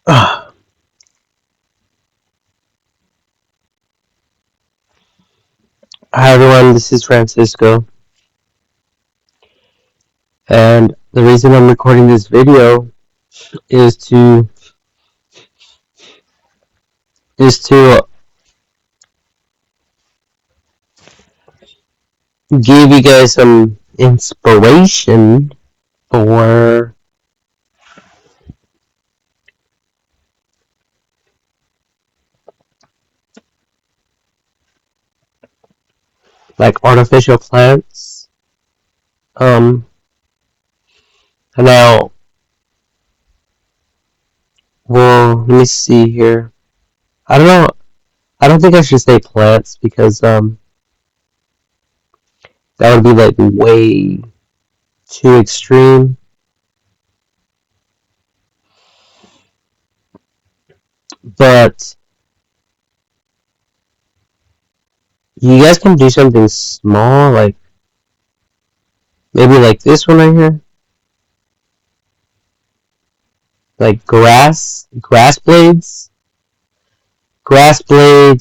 Hi everyone, this is Francisco, and the reason I'm recording this video is to give you guys some inspiration for like artificial plants. Um, now, well, let me see here. I don't know. I don't think I should say plants because that would be like way too extreme. But you guys can do something small, like maybe like this one right here. Like grass blades,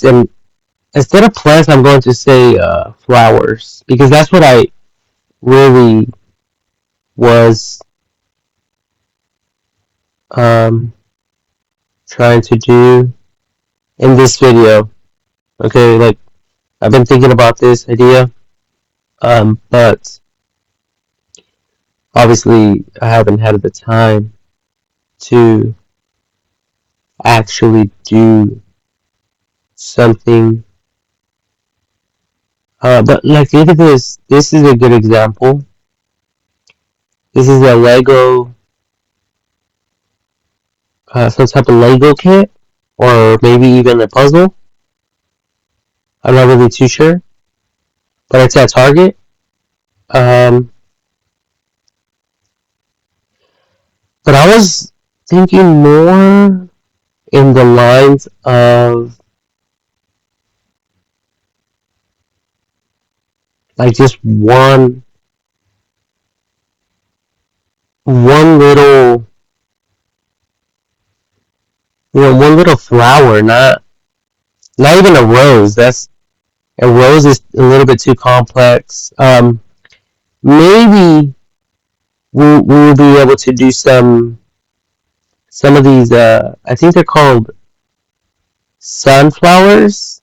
and instead of plants, I'm going to say flowers because that's what I really was um, trying to do in this video. Okay, like I've been thinking about this idea, but obviously I haven't had the time to actually do something. But like, look at this. This is a good example. This is a Lego, some type of Lego kit, or maybe even a puzzle. I'm not really too sure, but it's at Target. Um, but I was thinking more in the lines of like just one little, one little flower, not even a rose. That's a rose is a little bit too complex. Maybe we'll be able to do some of these. I think they're called sunflowers.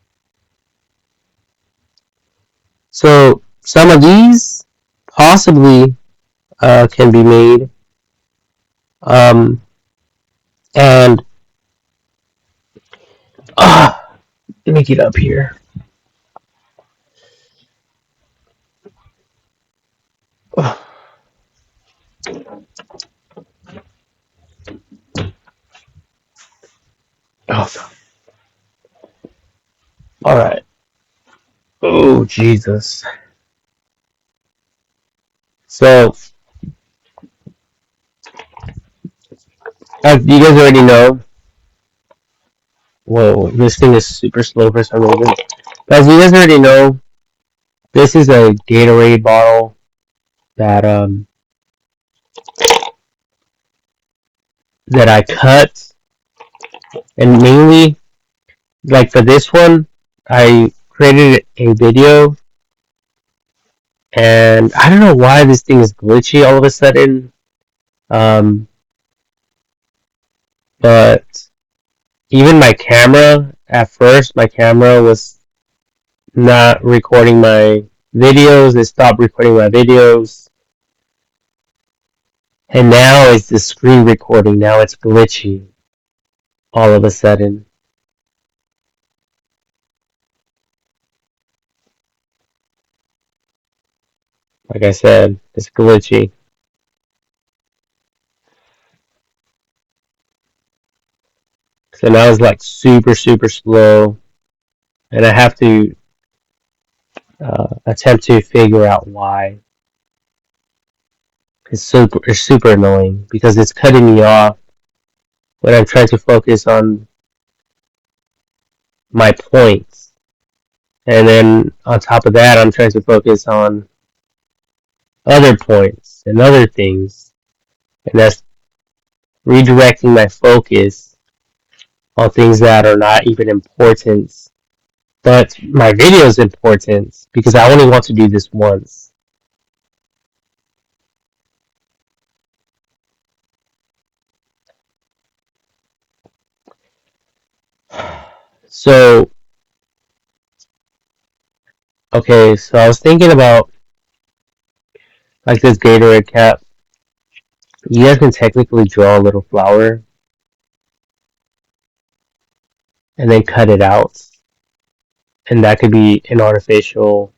So some of these possibly can be made. And let me get up here. Oh, all right. Oh, Jesus. So, as you guys already know, whoa, this thing is super slow for some reason. As you guys already know, this is a Gatorade bottle that that I cut, and mainly like for this one, I created a video, and I don't know why this thing is glitchy all of a sudden. Um, but even my camera, at first, my camera was not recording my videos. It stopped recording my videos. And now it's the screen recording. Now it's glitchy all of a sudden. Like I said, it's glitchy. So now it's like super, super slow. And I have to attempt to figure out why. It's super annoying because it's cutting me off when I'm trying to focus on my points. And then on top of that, I'm trying to focus on other points and other things. And that's redirecting my focus on things that are not even important. But my video is important because I only want to do this once. So, okay, so I was thinking about like this Gatorade cap. You guys can technically draw a little flower and then cut it out, and that could be an artificial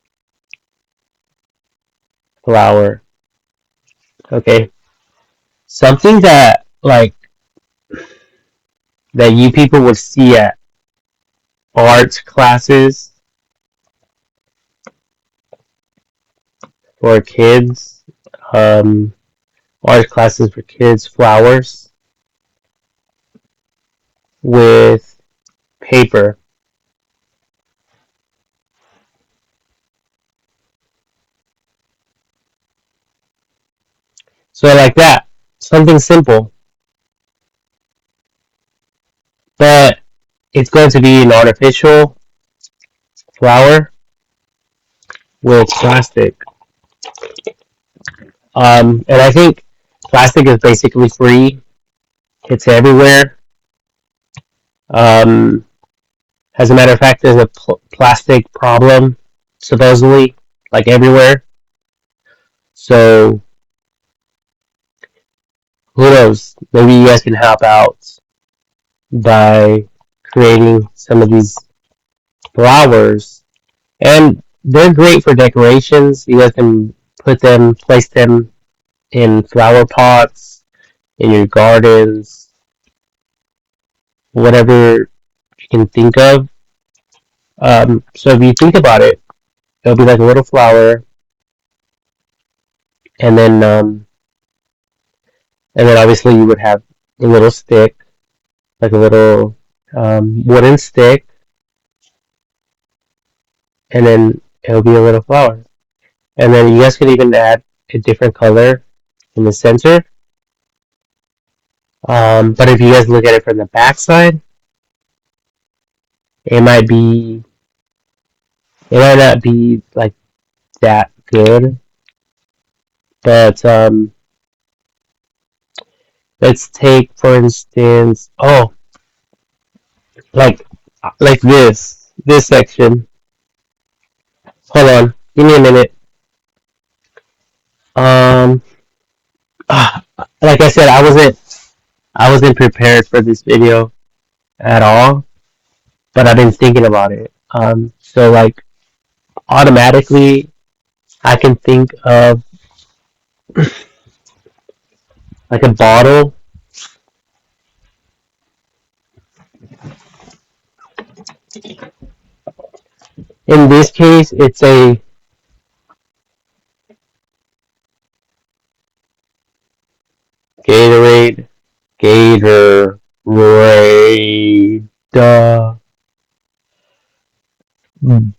flower. Okay, something that like that you people would see at art classes for kids, um, art classes for kids, flowers with paper. So like that, something simple, but it's going to be an artificial flower with plastic. And I think plastic is basically free. It's everywhere. Um, as a matter of fact, there's a plastic problem, supposedly, like everywhere. So who knows? Maybe you guys can help out by creating some of these flowers. And they're great for decorations. You guys can place them in flower pots, in your gardens, whatever you can think of. So if you think about it, it'll be like a little flower, and then obviously you would have a little stick, like a little wooden stick, and then it'll be a little flower. And then you guys could even add a different color in the center. But if you guys look at it from the back side, it might be it might not be like that good. But let's take for instance, like like this section. Hold on, give me a minute. Um, like I said, I wasn't prepared for this video at all, but I've been thinking about it. So like automatically, I can think of like a bottle. In this case, it's a Gatorade, Gatorade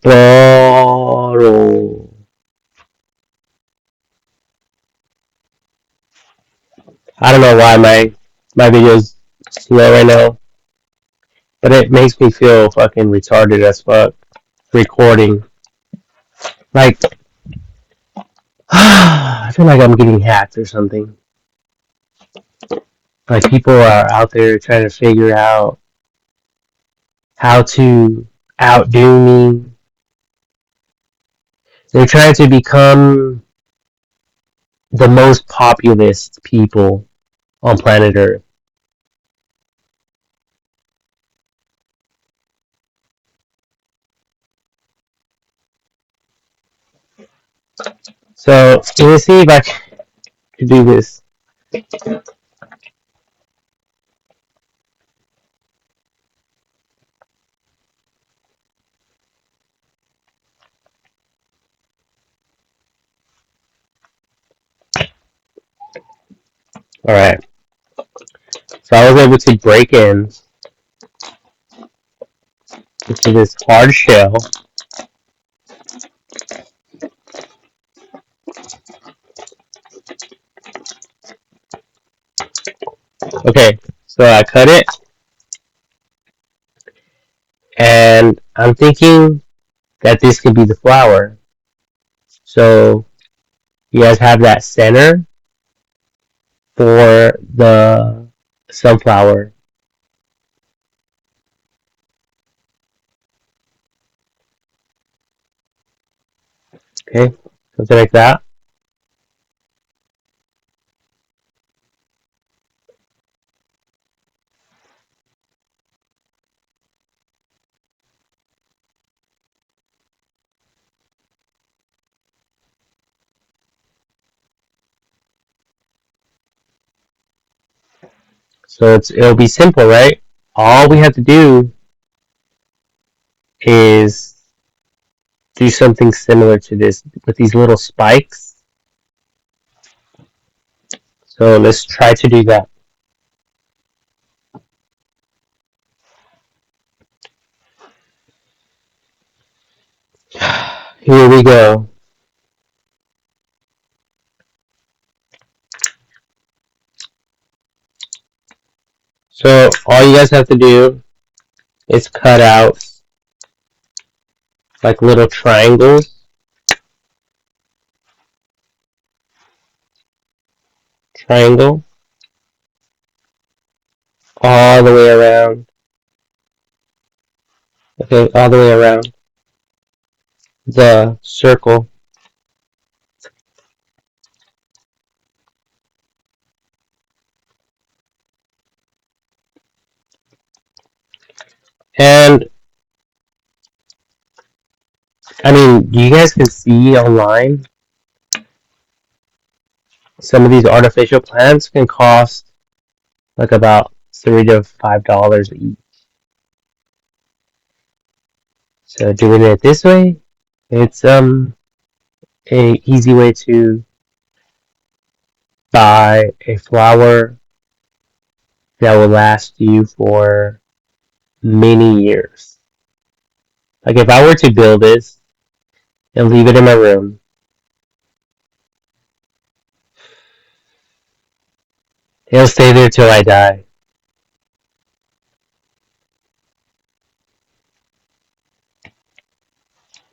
bottle. I don't know why my video's slow right now, but it makes me feel fucking retarded as fuck recording. Like, I feel like I'm getting hacked or something. Like people are out there trying to figure out how to outdo me. They're trying to become the most populist people on planet Earth. So let me see if I can do this. All right. So I was able to break in into this hard shell. Okay. So I cut it. I'm thinking that this could be the flower. So you guys have that center for the sunflower. Okay, something like that. So it'll be simple, right? All we have to do is do something similar to this with these little spikes. So let's try to do that. Here we go. So all you guys have to do is cut out like little triangles. Triangle. All the way around. Okay, all the way around the circle. And I mean, you guys can see online some of these artificial plants can cost like about $3 to $5 each. So doing it this way, it's a easy way to buy a flower that will last you for many years. Like if I were to build this and leave it in my room, it'll stay there till I die.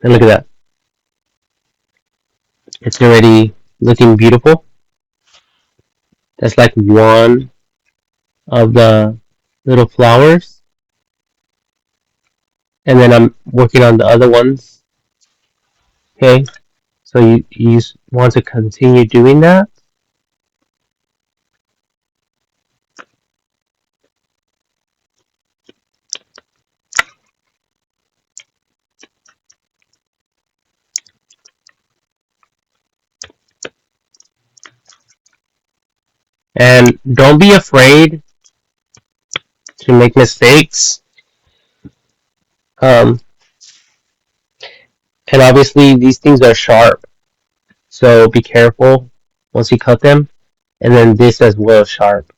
And look at that. It's already looking beautiful. That's like one of the little flowers. And then I'm working on the other ones. Okay, so you want to continue doing that. And don't be afraid to make mistakes. Um, and obviously these things are sharp, so be careful once you cut them. And then this as well is sharp.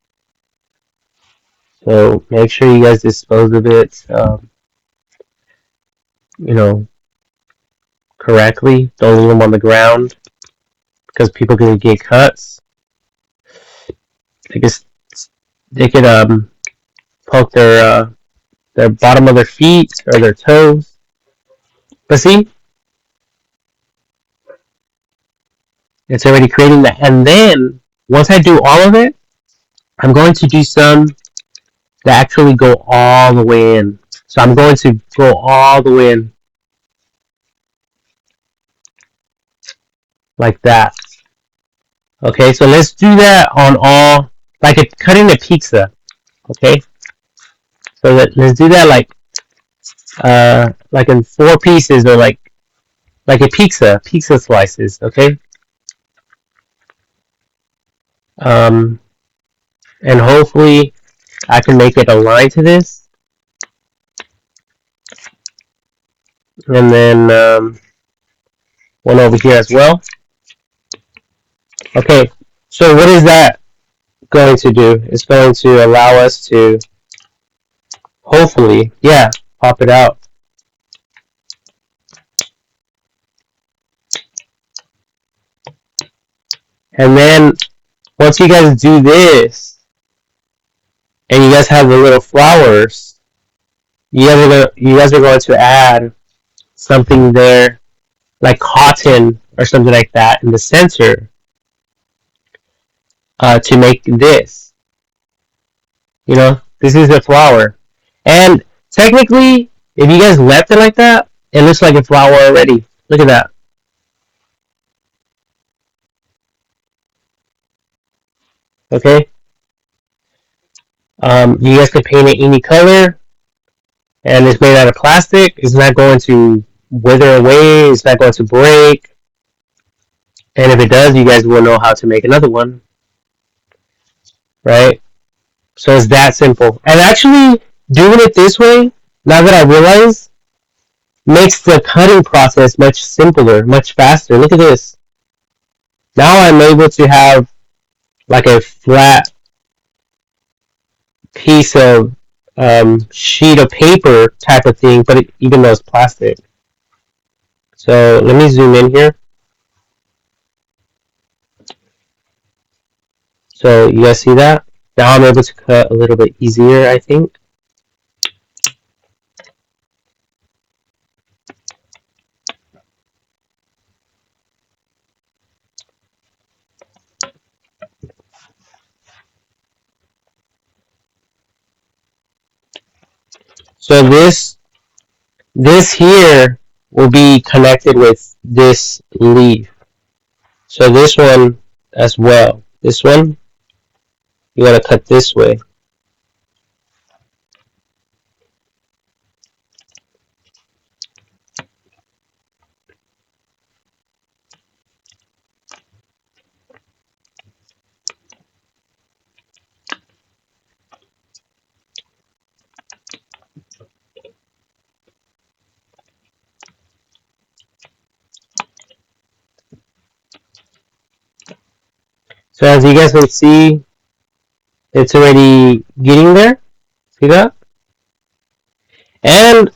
So make sure you guys dispose of it, you know, correctly. Don't leave them on the ground because people can get cuts. They could poke their bottom of their feet or their toes. But see, it's already creating that. And then once I do all of it, I'm going to do some that actually go all the way in. So I'm going to go all the way in like that. Okay, so let's do that on all, like cutting a pizza. Okay, so let's do that like in 4 pieces or like a pizza slices. Okay, um, and hopefully I can make it align to this, and then one over here as well. Okay, so what is that going to do? It's going to allow us to hopefully, yeah, pop it out. And then once you guys do this, and you guys have the little flowers, you guys are going to add something there like cotton or something like that in the center to make this. You know, this is the flower. And technically, if you guys left it like that, it looks like a flower already. Look at that. Okay. You guys can paint it any color, and it's made out of plastic. It's not going to wither away. It's not going to break. And if it does, you guys will know how to make another one, right? So it's that simple. And actually, doing it this way, now that I realize, makes the cutting process much simpler, much faster. Look at this. Now I'm able to have like a flat piece of sheet of paper type of thing, but even though it's plastic. So let me zoom in here. So you guys see that? Now I'm able to cut a little bit easier, I think. So this here will be connected with this leaf. So this one as well. This one, you gotta cut this way. So as you guys can see, it's already getting there. See that? And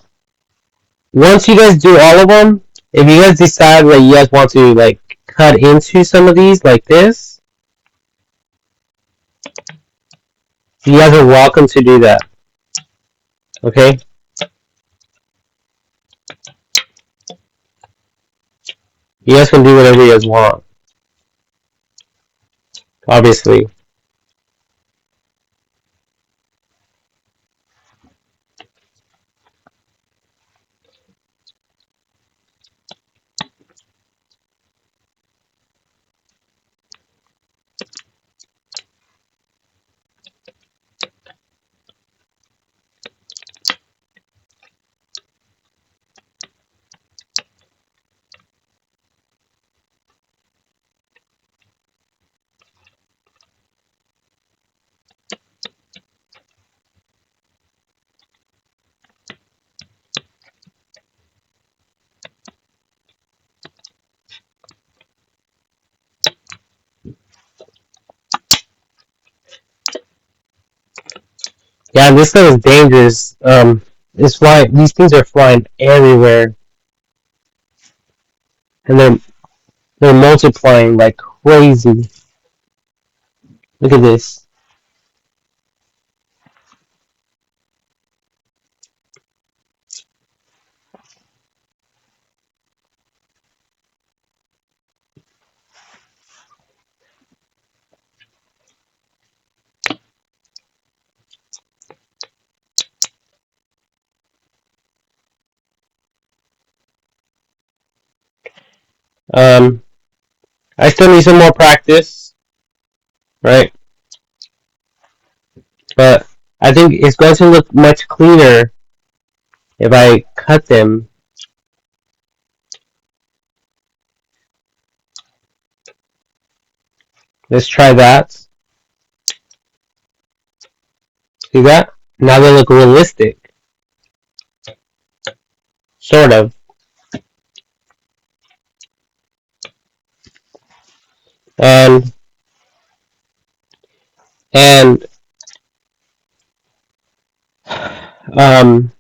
once you guys do all of them, if you guys decide that you guys want to like cut into some of these like this, you guys are welcome to do that. Okay? You guys can do whatever you guys want. Obviously. Yeah, this thing is dangerous. It's flying. These things are flying everywhere, and they're multiplying like crazy. Look at this. Um, I still need some more practice, right? But I think it's going to look much cleaner if I cut them. Let's try that. See that? Now they look realistic. Sort of. And and um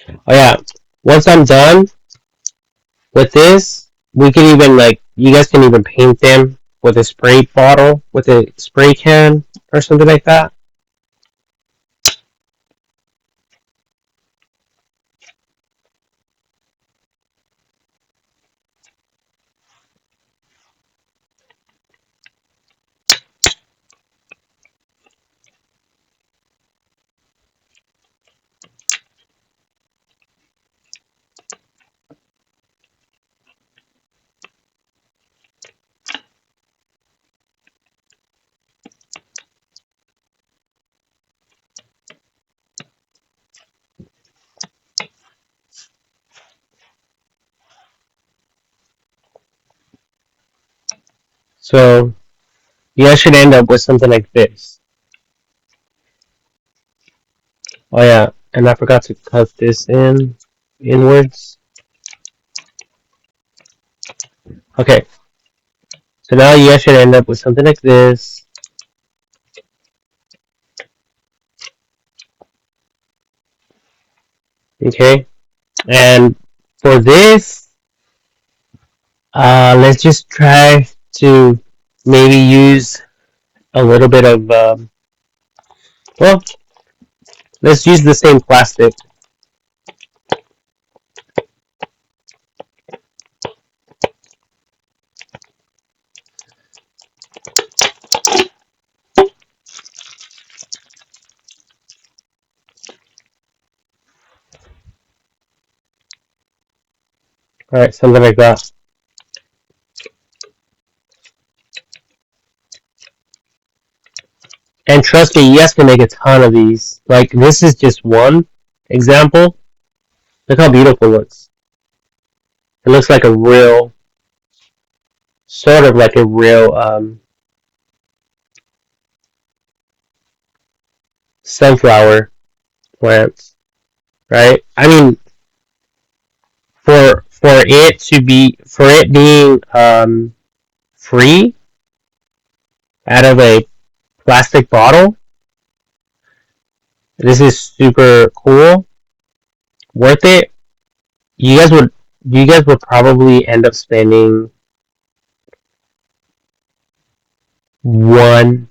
oh yeah. Once I'm done with this, we can even like you guys can even paint them with a spray bottle, with a spray can, or something like that. So you guys should end up with something like this. Oh yeah, and I forgot to cut this inwards. Okay, so now you guys should end up with something like this. Okay, and for this, let's just try to maybe use a little bit of, well, let's use the same plastic. Alright, something like that. And trust me, you guys can make a ton of these. Like, this is just one example. Look how beautiful it looks. It looks like a real, sort of like a real sunflower plant, right? I mean, for it being free out of a plastic bottle, this is super cool, worth it. You guys would you guys would probably end up spending $1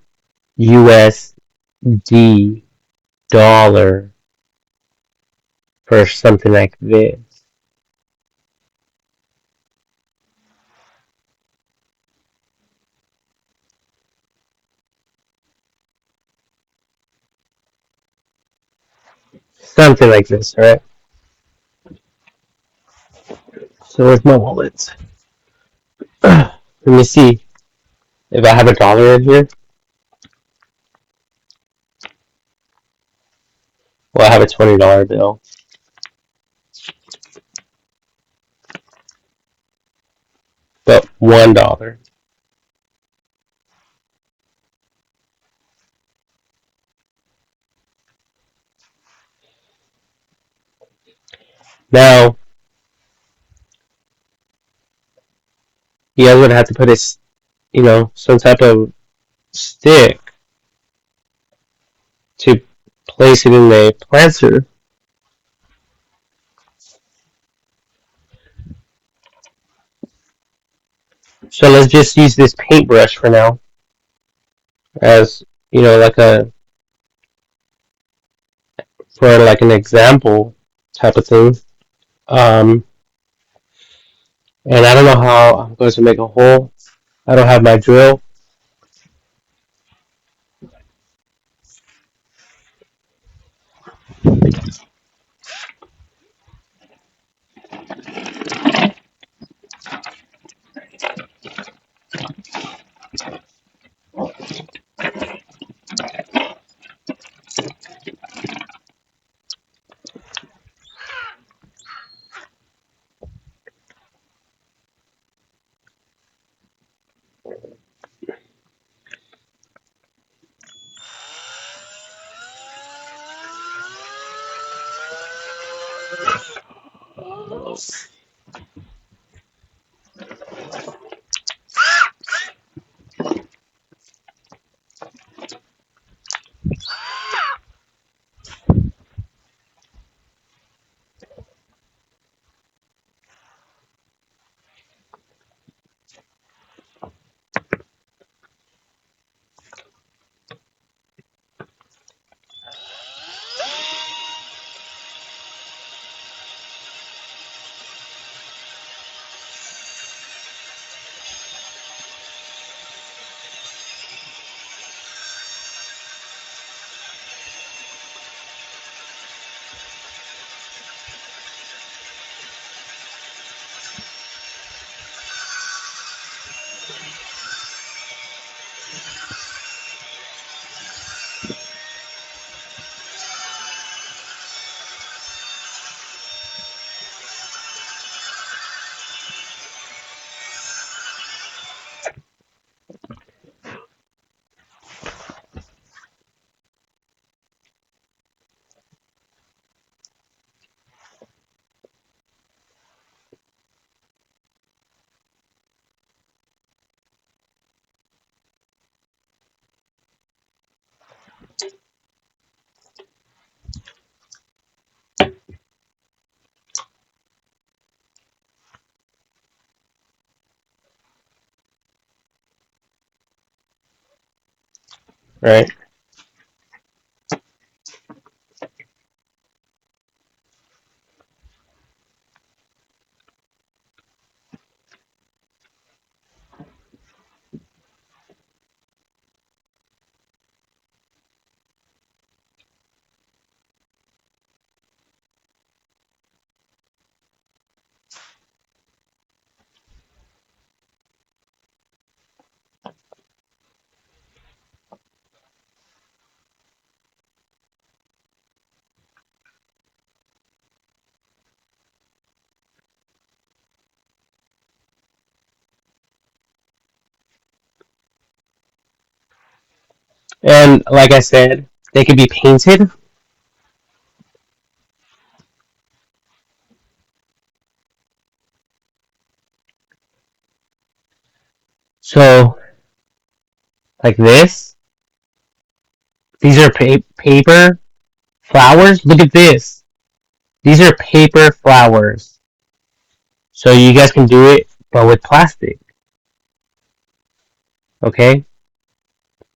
USD for something like this. Something like this, right? So where's my wallet? Let me see if I have a dollar in here. Well, I have a $20 bill. But $1. Now, you guys would have to put some type of stick to place it in the planter. So let's just use this paintbrush for now as, like for like an example type of thing. Um, and I don't know how I'm going to make a hole. I don't have my drill. right? And like I said, they could be painted. So like this. These are paper flowers. Look at this. These are paper flowers. So you guys can do it, but with plastic. Okay.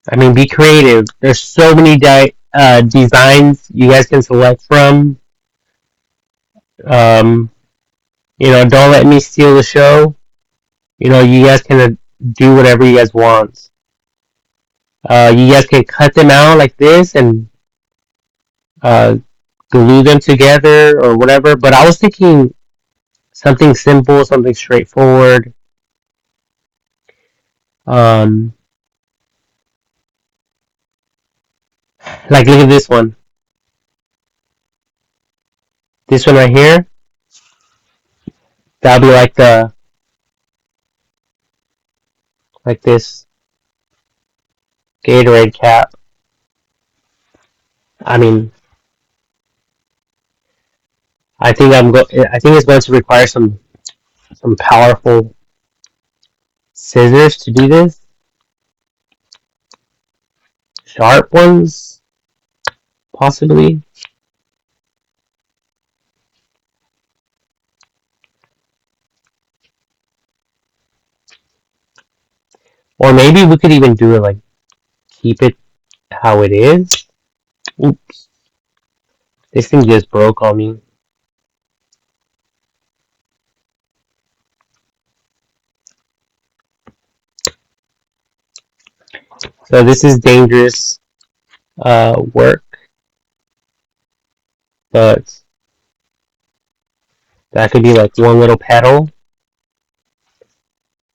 I mean, be creative. There's so many designs you guys can select from. Um, don't let me steal the show. You guys can do whatever you guys want. You guys can cut them out like this and uh, glue them together or whatever. But I was thinking something simple, something straightforward. Um, like look at this one. This one right here. That'll be like this Gatorade cap. I mean, I think it's going to require some powerful scissors to do this. Sharp ones, possibly. Or maybe we could even do it like keep it how it is. Oops, this thing just broke on me. So this is dangerous work, but that could be like one little petal.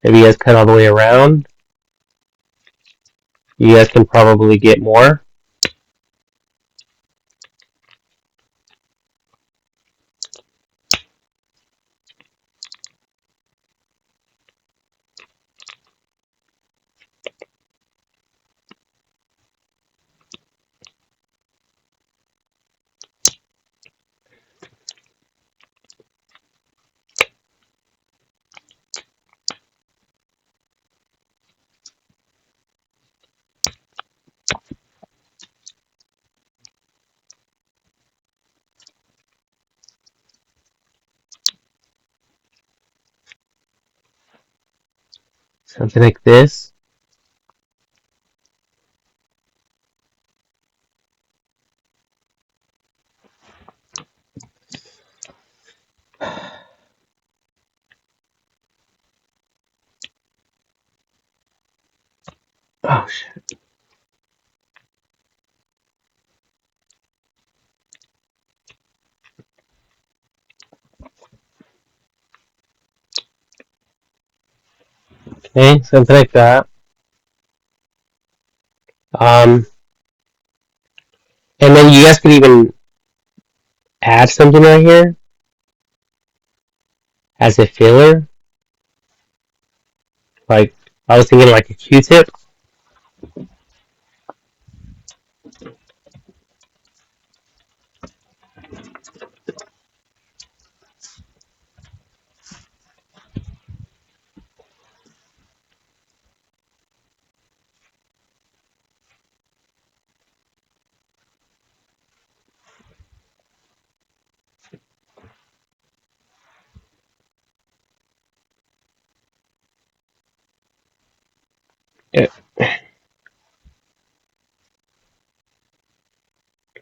If you guys cut all the way around, you guys can probably get more. Something like this. Oh shit. Okay, something like that. Um, and then you guys could even add something right here as a filler. Like I was thinking like a Q-tip.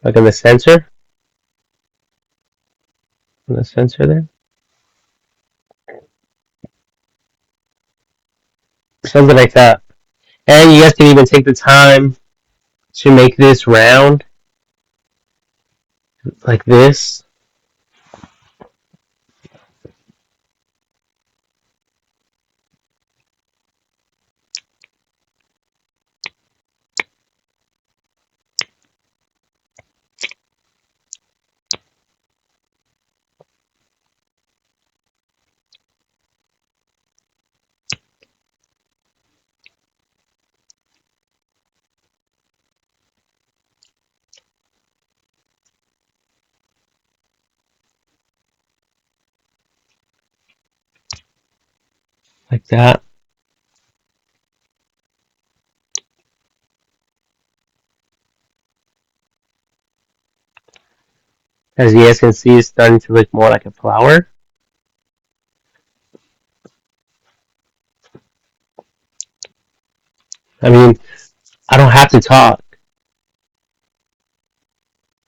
like in the center, there, something like that. And you guys can even take the time to make this round, like this, like that. As you guys can see, it's starting to look more like a flower. I mean, I don't have to talk.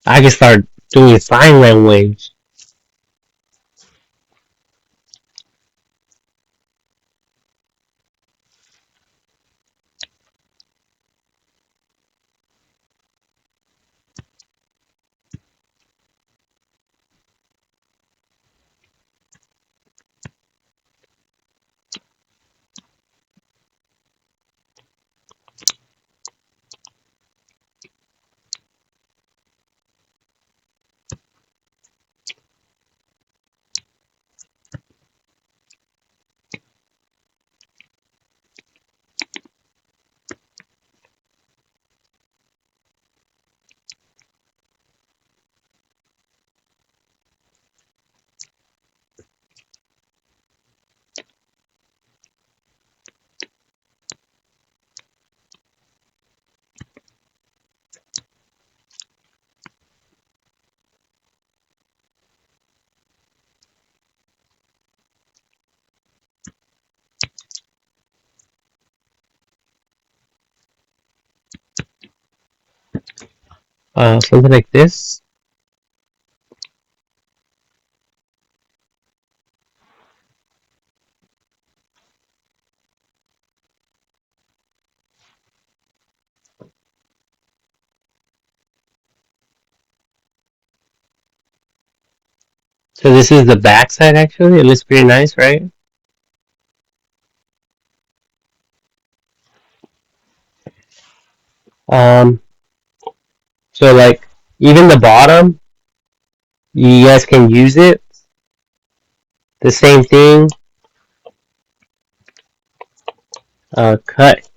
I can start doing sign language. Something like this. So this is the back side actually. It looks pretty nice, right? Um, so like even the bottom, you guys can use it. The same thing. Cut.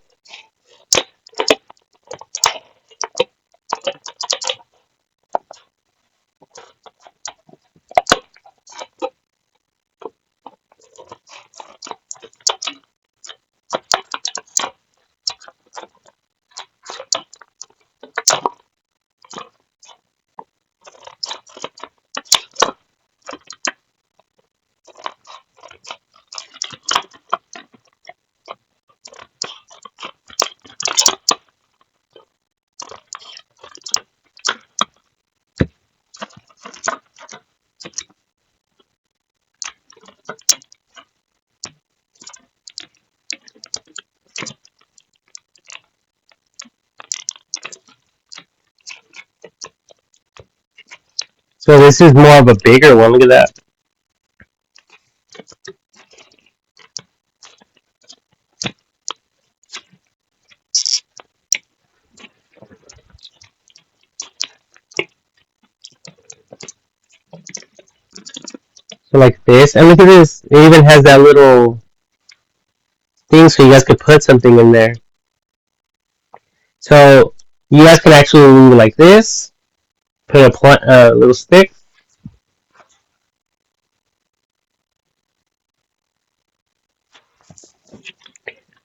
So this is more of a bigger one. Look at that. So like this, and look at this. It even has that little thing so you guys could put something in there. So you guys can actually leave it like this. Put a little stick.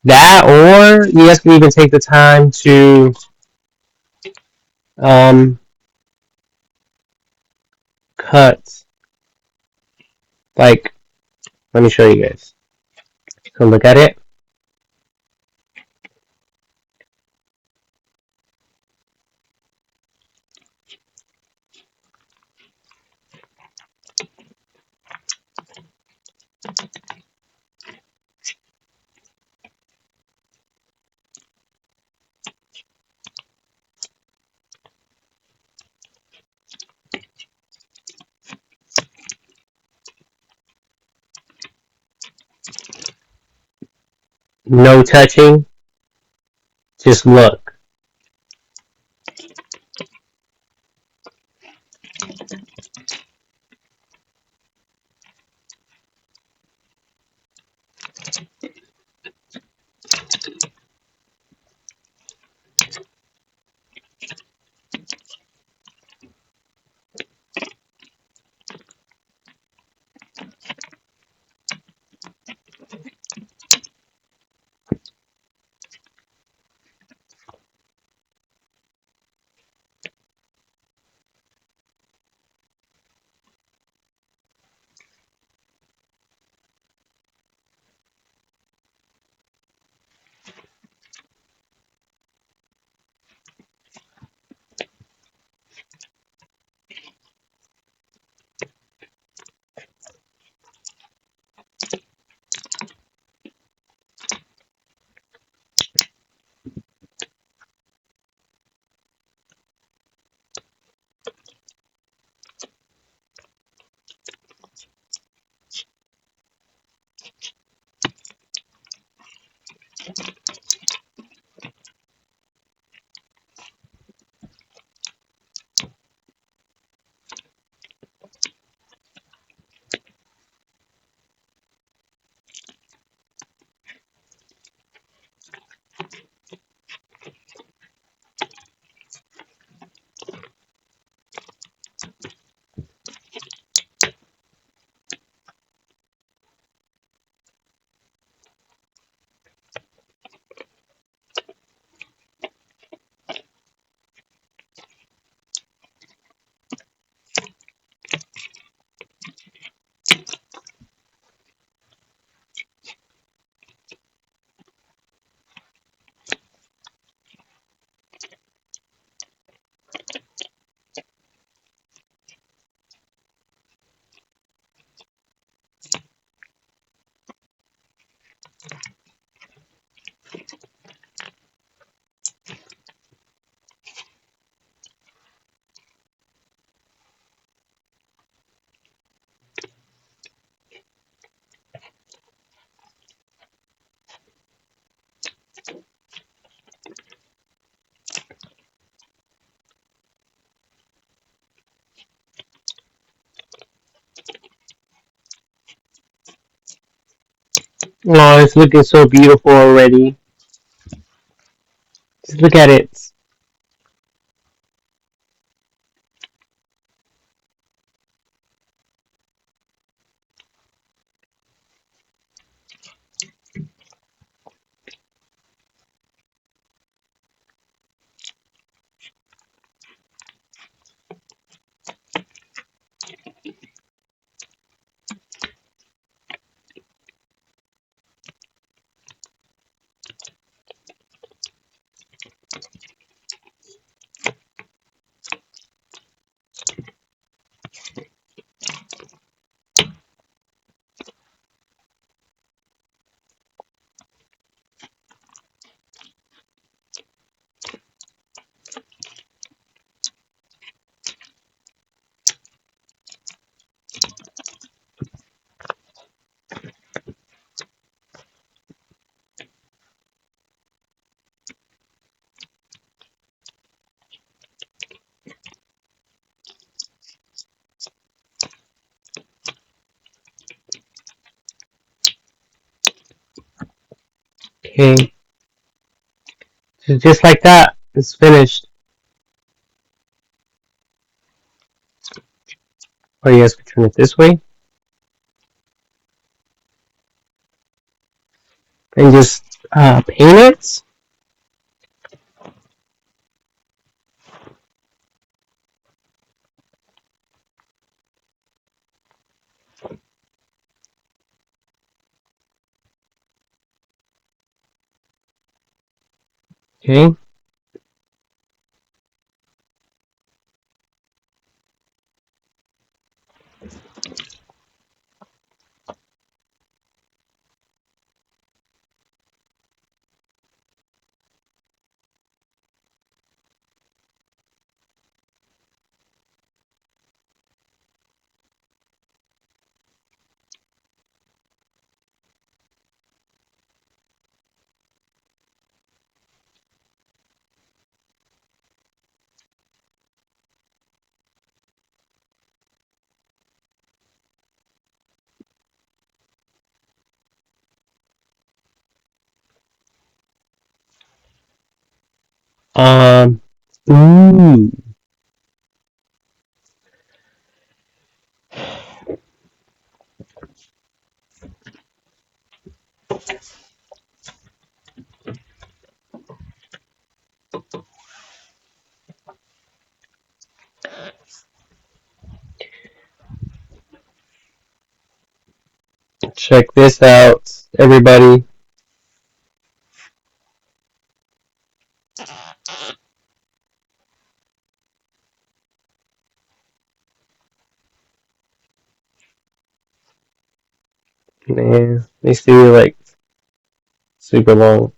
That, or you guys can even take the time to um, cut. Like, let me show you guys. So look at it. No touching, just look. Oh, it's looking so beautiful already. Just look at it. Okay, so just like that, it's finished. Oh yes, we turn it this way and just paint it. Okay, Ooh. Check this out, everybody. Man, these two are like super long.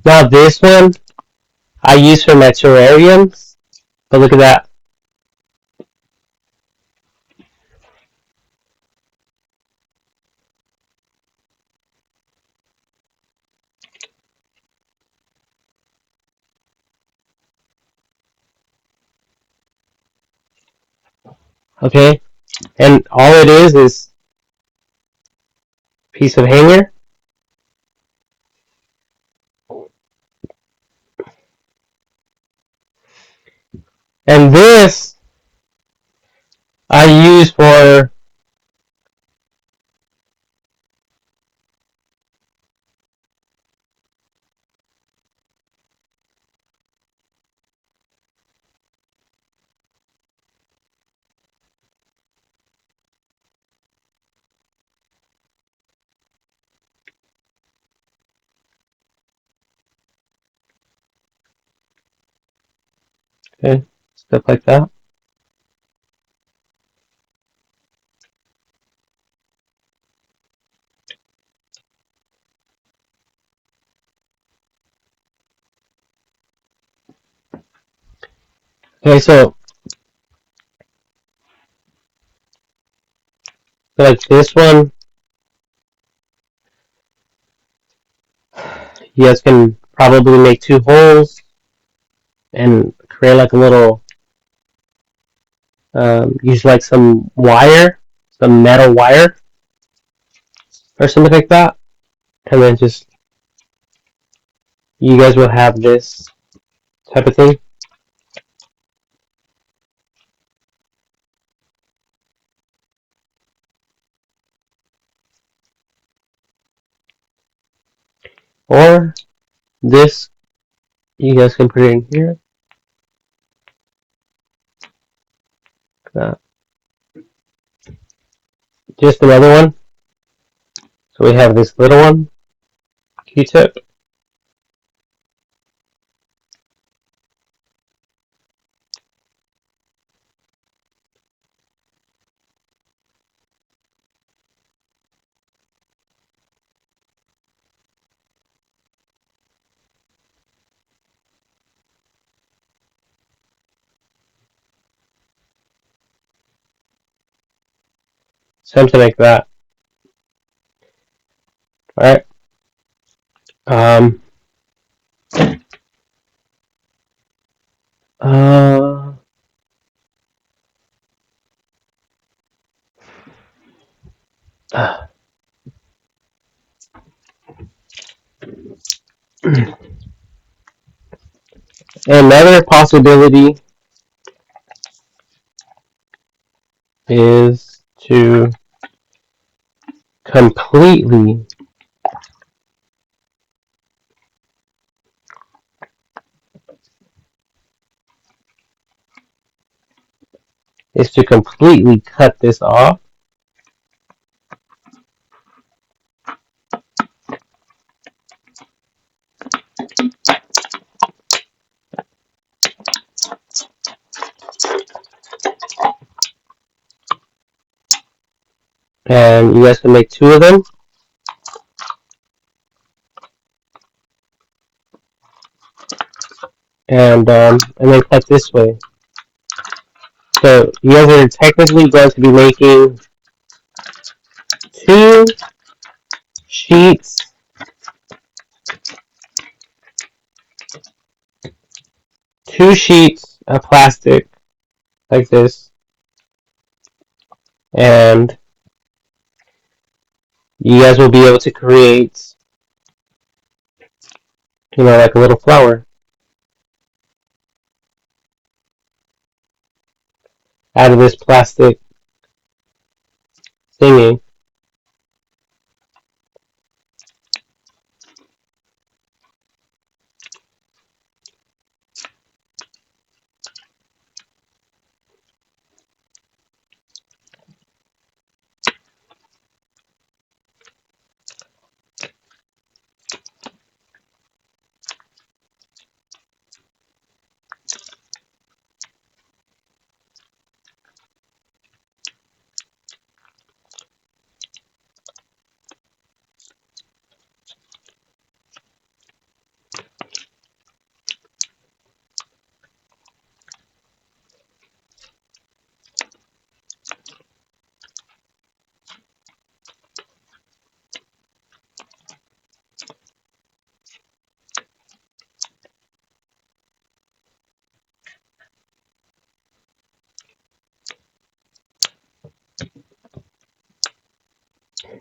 Now this one I use for my terrariums, but look at that. Okay, and all it is a piece of hanger. And this I use for okay, stuff like that. Okay, so like this one, you guys can probably make 2 holes and create like a little, use like some wire, some metal wire or something like that, and then just you guys will have this type of thing. Or this, you guys can put it in here. Just another one. So we have this little one, Q-tip. Something like that. Alright. Um, uh, another possibility is to completely cut this off. And you guys can make 2 of them. And then cut this way. So you guys are technically going to be making 2 sheets a plastic like this, and you guys will be able to create, like a little flower out of this plastic thingy.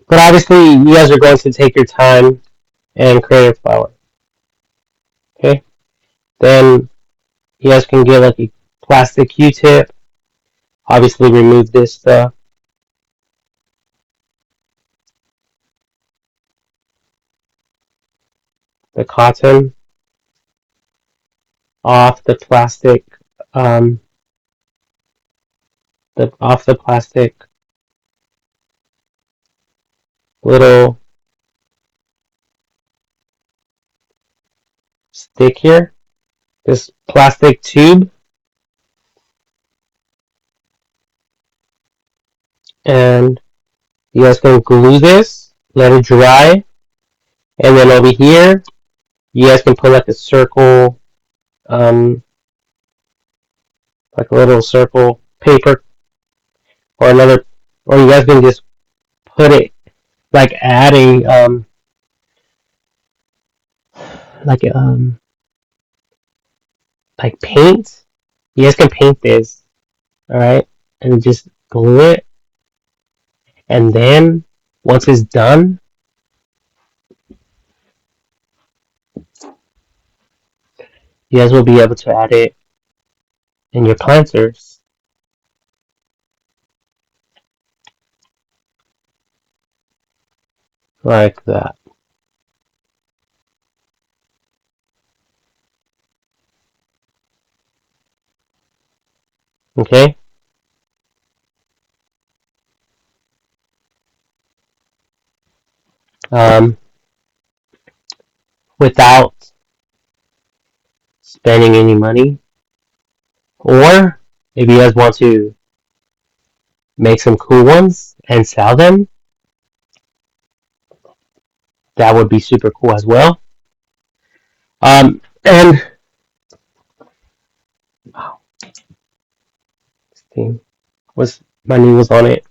But obviously, you guys are going to take your time and create a flower. Okay? Then you guys can get like a plastic Q-tip. Obviously, remove this stuff, the cotton, off the plastic, um, off the plastic little stick here. This plastic tube, and you guys can glue this, let it dry, and then over here, you guys can put like a circle, um, like a little circle paper, or another, or you guys can just put it like adding, like like paint. You guys can paint this, all right, and just glue it, and then once it's done, you guys will be able to add it in your planters like that. Okay. Um, Without spending any money, or if you guys want to make some cool ones and sell them, that would be super cool as well. And wow, this thing was my knee was on it.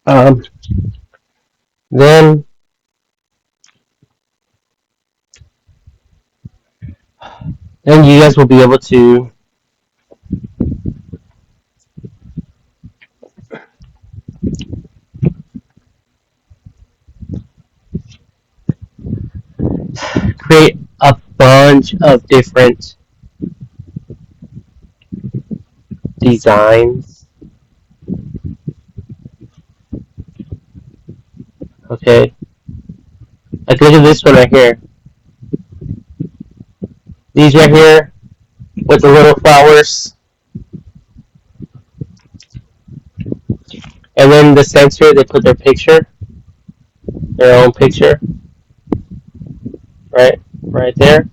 Um, then then you guys will be able to create a bunch of different designs. Okay, like look at this one right here. These right here with the little flowers, and then the center they put their own picture, right there.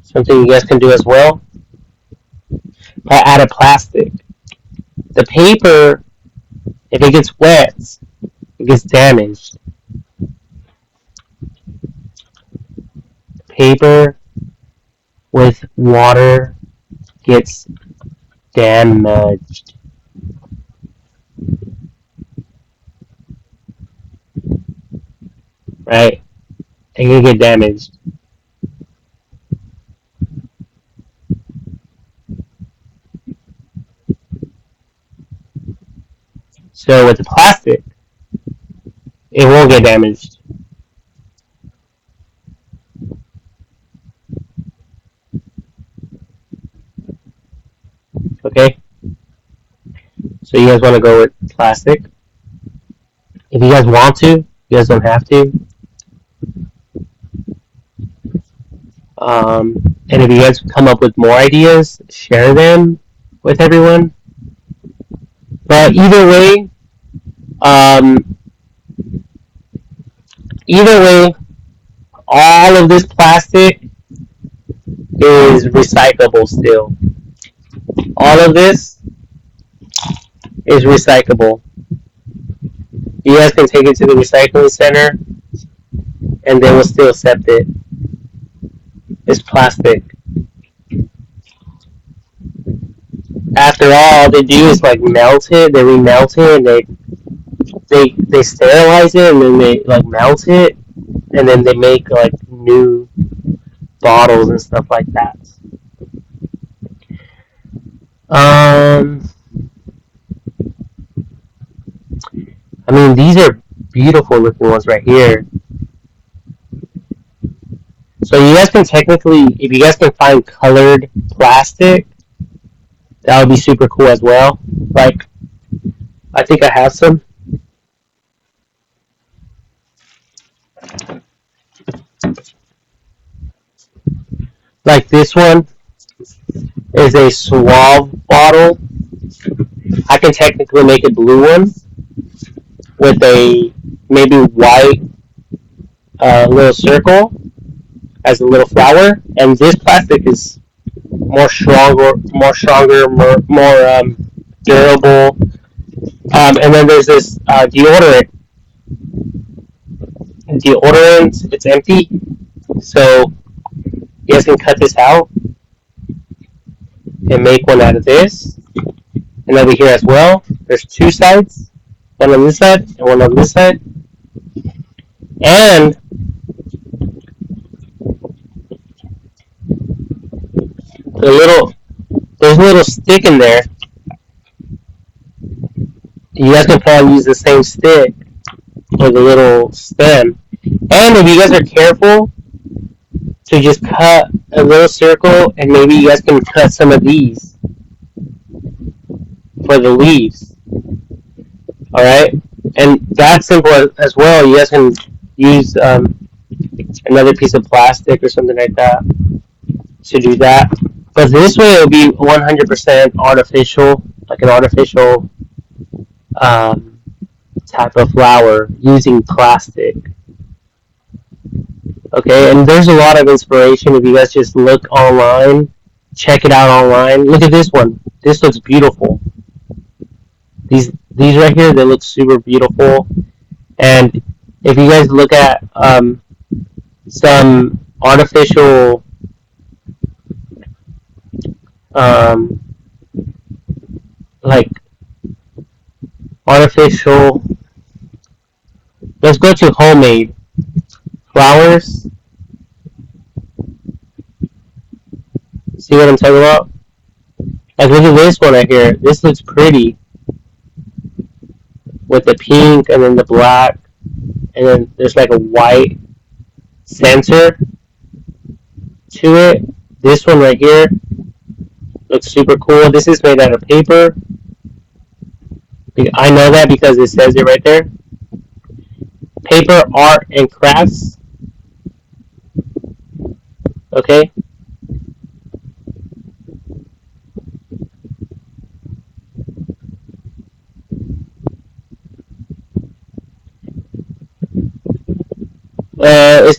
Something you guys can do as well. Add a plastic. The paper, if it gets wet, it gets damaged. Paper with water gets damaged. right? It can get damaged. So with the plastic, it won't get damaged. Okay? So you guys want to go with plastic. If you guys want to, you guys don't have to. And if you guys come up with more ideas, share them with everyone. But um, either way, all of this plastic is recyclable still. All of this is recyclable. You guys can take it to the recycling center and they will still accept it. It's plastic. After all they do is like melt it, they remelt it, and they sterilize it, and then they like melt it, and then they make like new bottles and stuff like that. Um, I mean, these are beautiful looking ones right here. So you guys can technically, if you guys can find colored plastic, that would be super cool as well. Like, I think I have some. Like this one is a Suave bottle. I can technically make a blue one with a maybe white little circle as a little flower, and this plastic is more durable. And then there's this deodorant. It's empty, so you guys can cut this out and make one out of this. And over here as well, there's two sides, one on this side and one on this side. And there's a little stick in there. You guys can probably use the same stick for the little stem. And if you guys are careful to just cut a little circle, and maybe you guys can cut some of these for the leaves. Alright? And that's simple as well. You guys can use another piece of plastic or something like that to do that. But this way it will be 100% artificial, like an artificial um, type of flower using plastic. Okay, and there's a lot of inspiration if you guys just look online, check it out online. Look at this one. This looks beautiful. These right here, they look super beautiful. And if you guys look at some artificial um, like artificial, let's go to homemade flowers. See what I'm talking about? Like, look at this one right here. This looks pretty with the pink and then the black, and then there's like a white center to it. This one right here looks super cool. This is made out of paper. I know that because it says it right there. Paper, art, and crafts. Okay.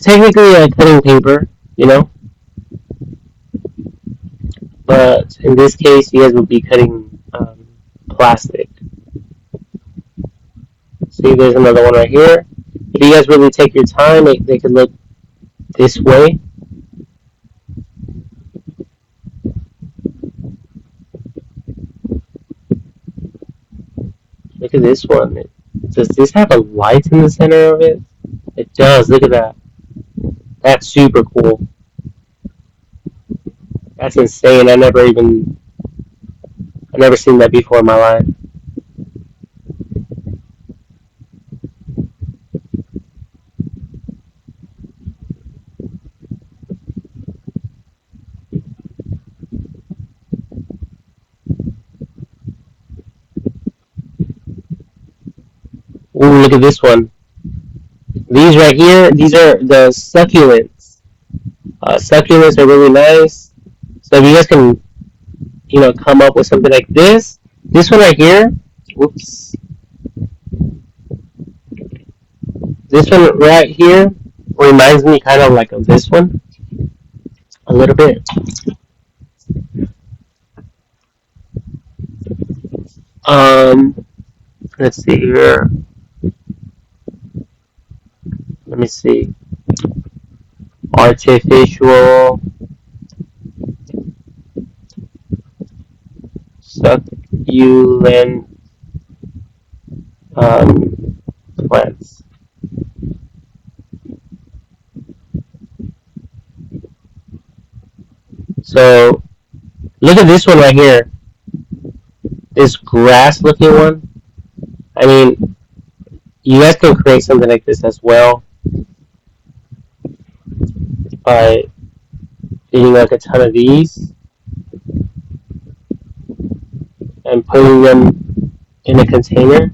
It's technically a cutting paper, you know, but in this case, you guys will be cutting plastic. See, there's another one right here. If you guys really take your time, they could look this way. Look at this one. Does this have a light in the center of it? It It does. Look at that. That's super cool. That's insane. I never seen that before in my life. Ooh, look at this one. These right here, these are the succulents. Succulents are really nice. So if you guys can, come up with something like this one right here, whoops, this one right here reminds me kind of like of this one a little bit. Um, let's see here. Let me see. Artificial succulent um, plants. So look at this one right here. This grass looking one. I mean, you guys can create something like this as well by getting like a ton of these and putting them in a container.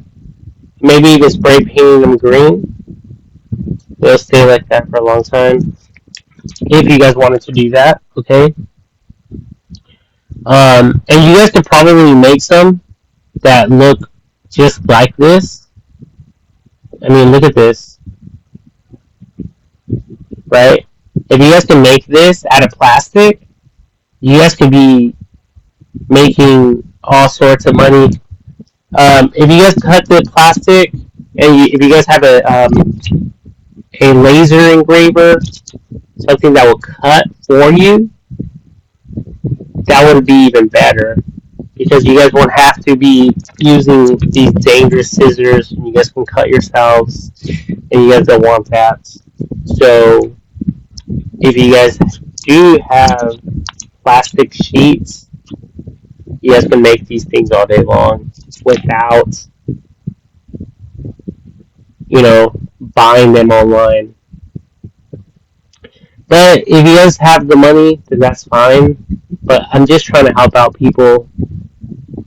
Maybe even spray painting them green. They'll stay like that for a long time. If you guys wanted to do that, okay. And you guys could probably make some that look just like this. I mean, look at this, right? If you guys can make this out of plastic, you guys could be making all sorts of money. If you guys cut the plastic, and if you guys have a laser engraver, something that will cut for you, that would be even better because you guys won't have to be using these dangerous scissors and you guys can cut yourselves and you guys don't want that. So if you guys do have plastic sheets, you guys can make these things all day long without, buying them online. But if you guys have the money, then that's fine. But I'm just trying to help out people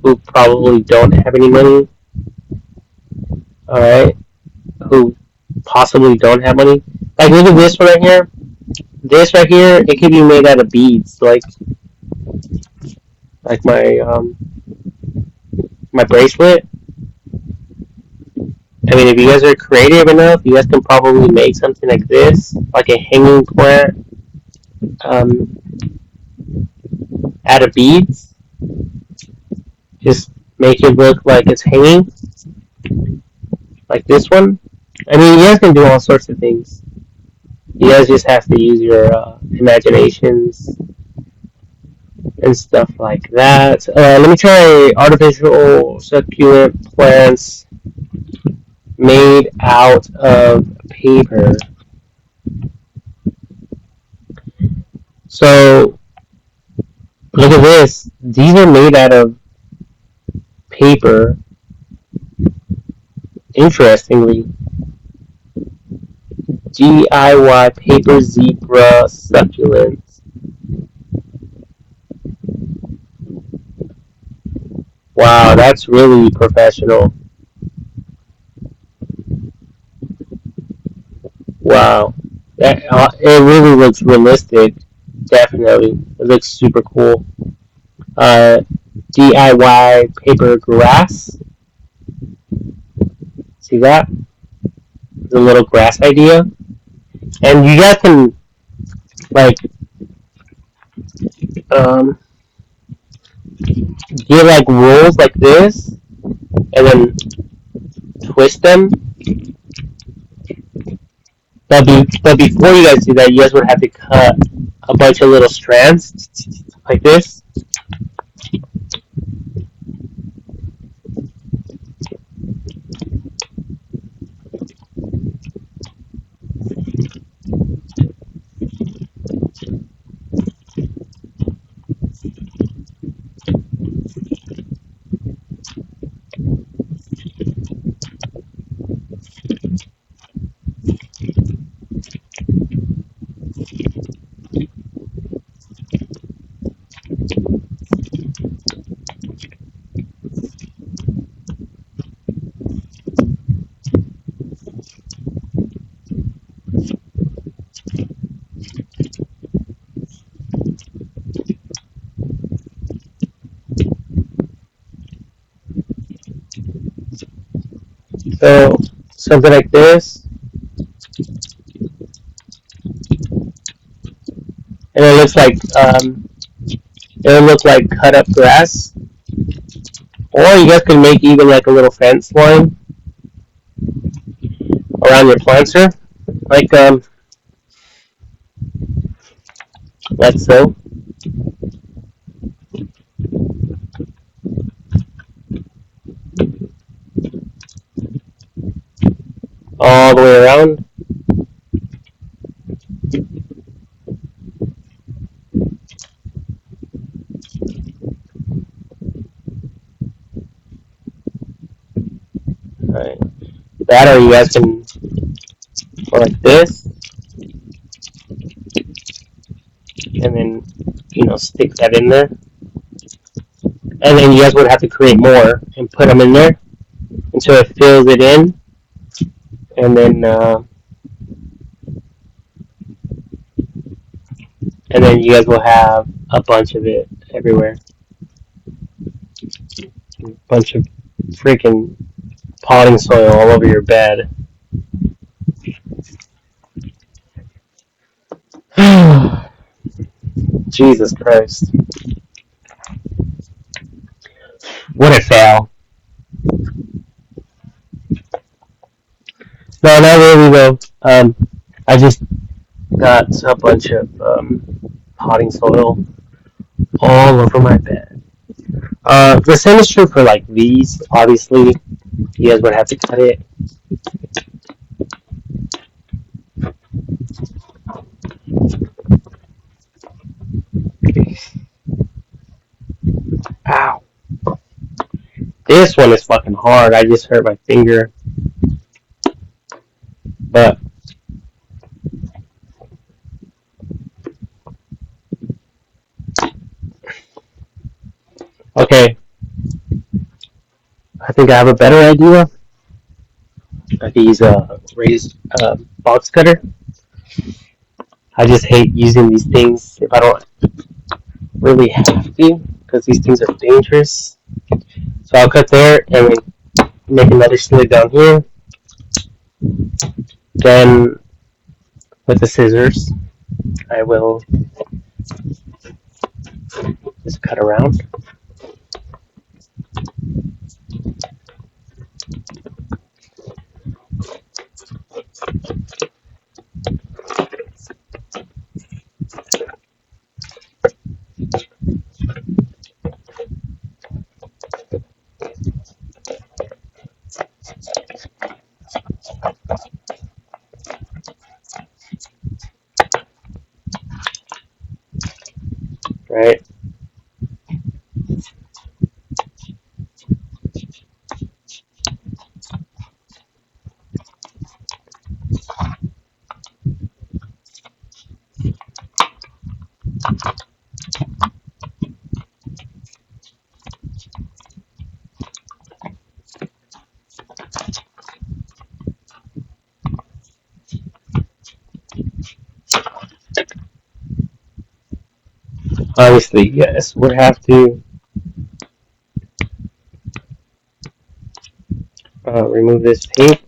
who probably don't have any money, alright? Who possibly don't have money. Like, look at this one right here. This right here, it could be made out of beads, like my bracelet. I mean, if you guys are creative enough, you guys can probably make something like this, like a hanging plant, um, out of beads. Just make it look like it's hanging, like this one. I mean, you guys can do all sorts of things. You guys just have to use your imaginations and stuff like that. Let me try artificial succulent plants made out of paper. So look at this. These are made out of paper. Interestingly, DIY paper zebra succulents. Wow, that's really professional. Wow, it really looks realistic. Definitely, it looks super cool. Uh, DIY paper grass. See that? The little grass idea. And you guys can like um, get like rolls like this, and then twist them. But before you guys do that, you guys would have to cut a bunch of little strands like this. So something like this, and it looks like cut up grass. Or you guys can make even like a little fence line around your planter, like like so, all the way around. Right. That, or you guys can go like this, and then stick that in there, and then you guys would have to create more and put them in there until it fills it in, and then you guys will have a bunch of it everywhere, a bunch of freaking potting soil all over your bed. Jesus Christ. What a fail. No, not really though. I just got a bunch of potting soil all over my bed. The same is true for like these. Obviously, you guys would have to cut it. Ow. This one is fucking hard. I just hurt my finger. But okay, I think I have a better idea. I could use a raised box cutter. I just hate using these things if I don't really have to, because these things are dangerous. So I'll cut there and then make another slit down here. Then with the scissors, I will just cut around. Right? Obviously, yes, we'll have to remove this tape.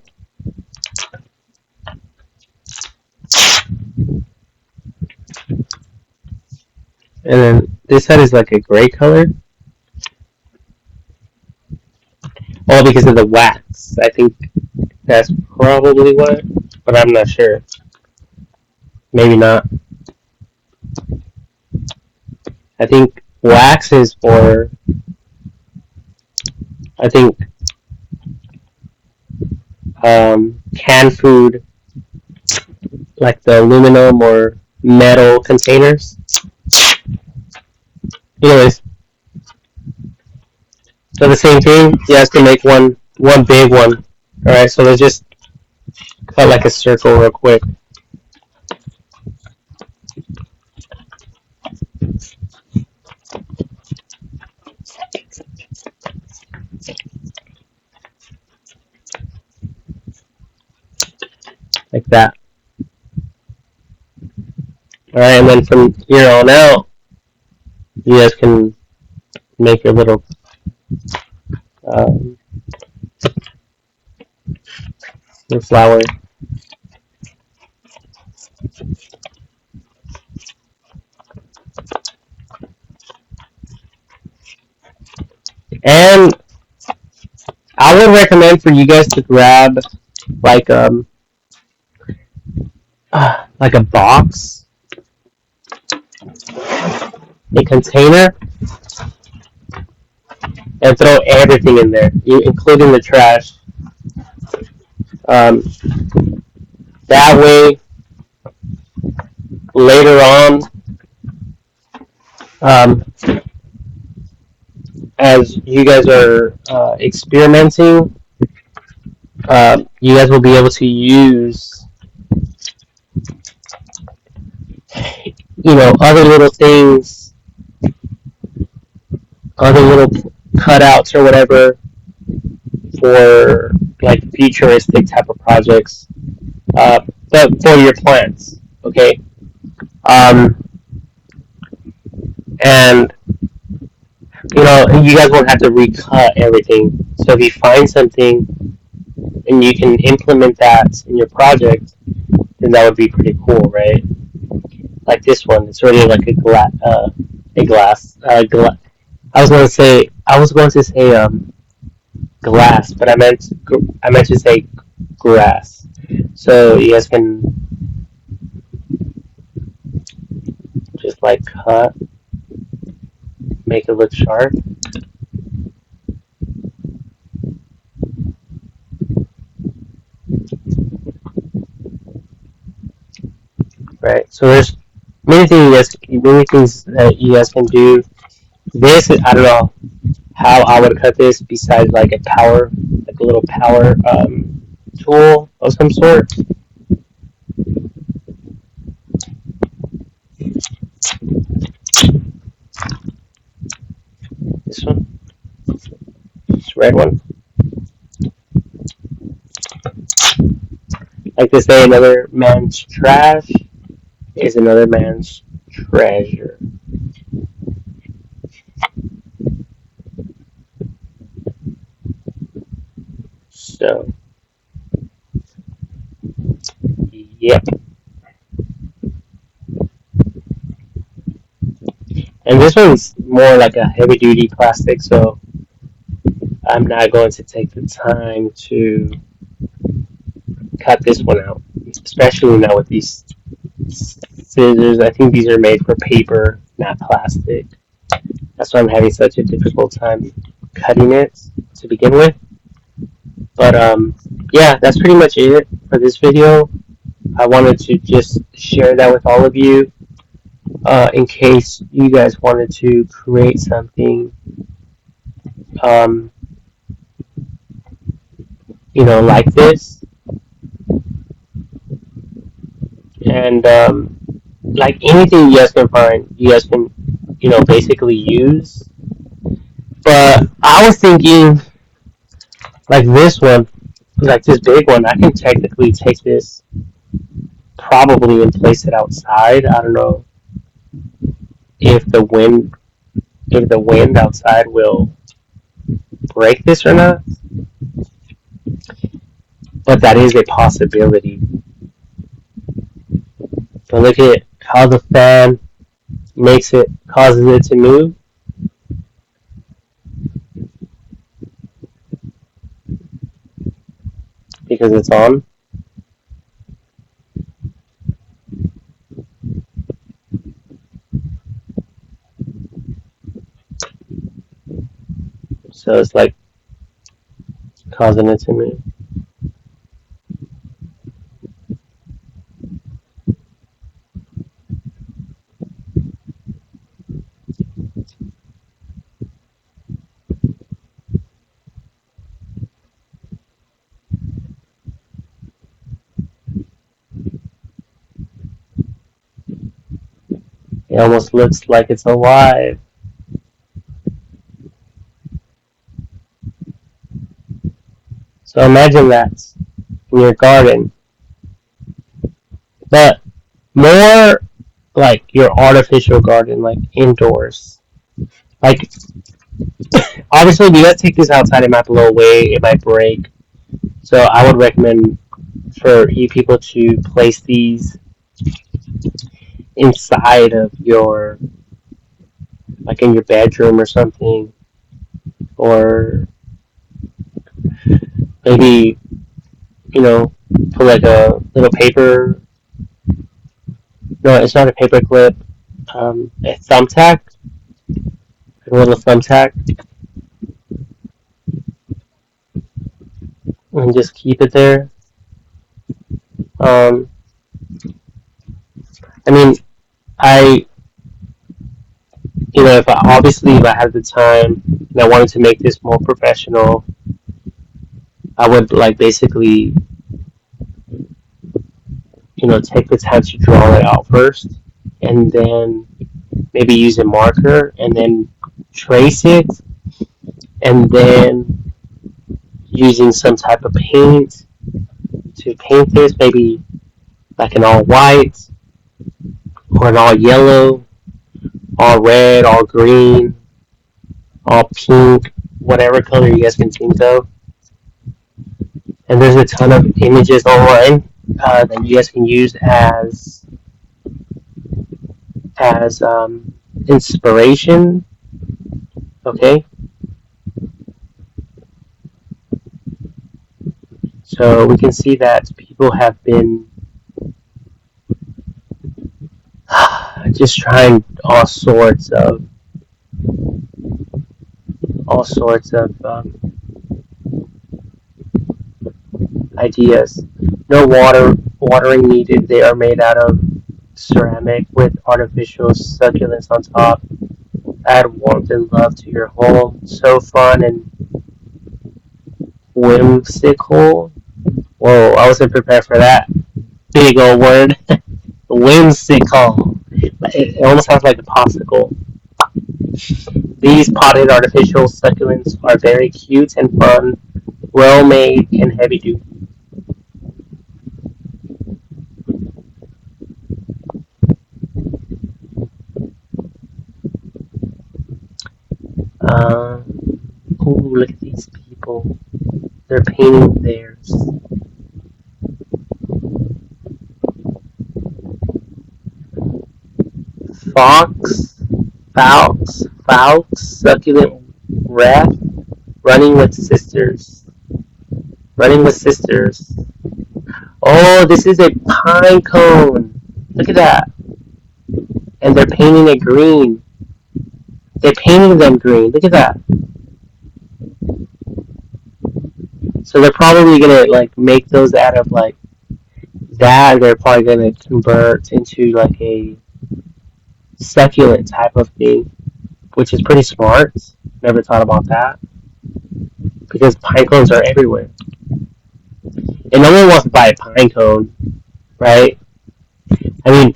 And then this side is like a gray color. All because of the wax. I think that's probably what, but I'm not sure. Maybe not. I think wax is for, I think, canned food, like the aluminum or metal containers. Anyways, so the same thing, you have to make one big one. Alright, so let's just cut like a circle real quick. Like that. Alright, and then from here on out, you guys can make your little the flower. And I would recommend for you guys to grab like like a box, a container, and throw everything in there, including the trash. Um, that way, later on, um, as you guys are experimenting, you guys will be able to use, other little things, other little cutouts or whatever for like futuristic type of projects, but for your plants, okay? Um, and you guys won't have to recut everything. So if you find something and you can implement that in your project, then that would be pretty cool, right? Like this one, it's already like a glass. I was going to say glass, but I meant to say grass. So you guys can just like cut, make it look sharp. Right. So there's many things that you guys can do. This, I don't know how I would cut this besides like like a little power tool of some sort. This one, this red one. Like they say, another man's trash is another man's treasure. So, yep. And this one's more like a heavy duty plastic, so I'm not going to take the time to cut this one out, especially now with these scissors. I think these are made for paper, not plastic. That's why I'm having such a difficult time cutting it to begin with. But yeah, that's pretty much it for this video. I wanted to just share that with all of you in case you guys wanted to create something, um, like this. And like anything you guys can find, you guys can, basically use. But I was thinking, like this one, like this big one, I can technically take this probably and place it outside. I don't know if the wind outside will break this or not, but that is a possibility. But look at how the fan causes it to move. Because it's on. So it's like causing it to move. It almost looks like it's alive. So imagine that in your garden. But more like your artificial garden, like indoors. Like, obviously, if you guys take this outside, it might blow away, it might break. So I would recommend for you people to place these inside of your, like in your bedroom or something, or maybe, put like a little paper. No, it's not a paper clip. A thumbtack, a little thumbtack, and just keep it there. Um, I mean, I, if I had the time and I wanted to make this more professional, I would like basically, take the time to draw it out first, and then maybe use a marker and then trace it, and then using some type of paint to paint this, maybe like an all white or an all yellow, all red, all green, all pink, whatever color you guys can think of. And there's a ton of images online that you guys can use as inspiration. Okay, so we can see that people have been just trying all sorts of ideas. No watering needed. They are made out of ceramic with artificial succulents on top. Add warmth and love to your home. So fun and whimsical. Whoa, I wasn't prepared for that big old word. Whimsical. It almost sounds like a popsicle. These potted artificial succulents are very cute and fun, well made, and heavy duty. Um, ooh, look at these people. They're painting theirs. Fox, Faux, succulent wrath, running with sisters. Running with sisters. Oh, this is a pine cone. Look at that. And they're painting it green. They're painting them green. Look at that. So they're probably gonna like make those out of like that. They're probably gonna convert into like a succulent type of thing, which is pretty smart. Never thought about that because pine cones are everywhere, and no one wants to buy a pine cone, right? I mean,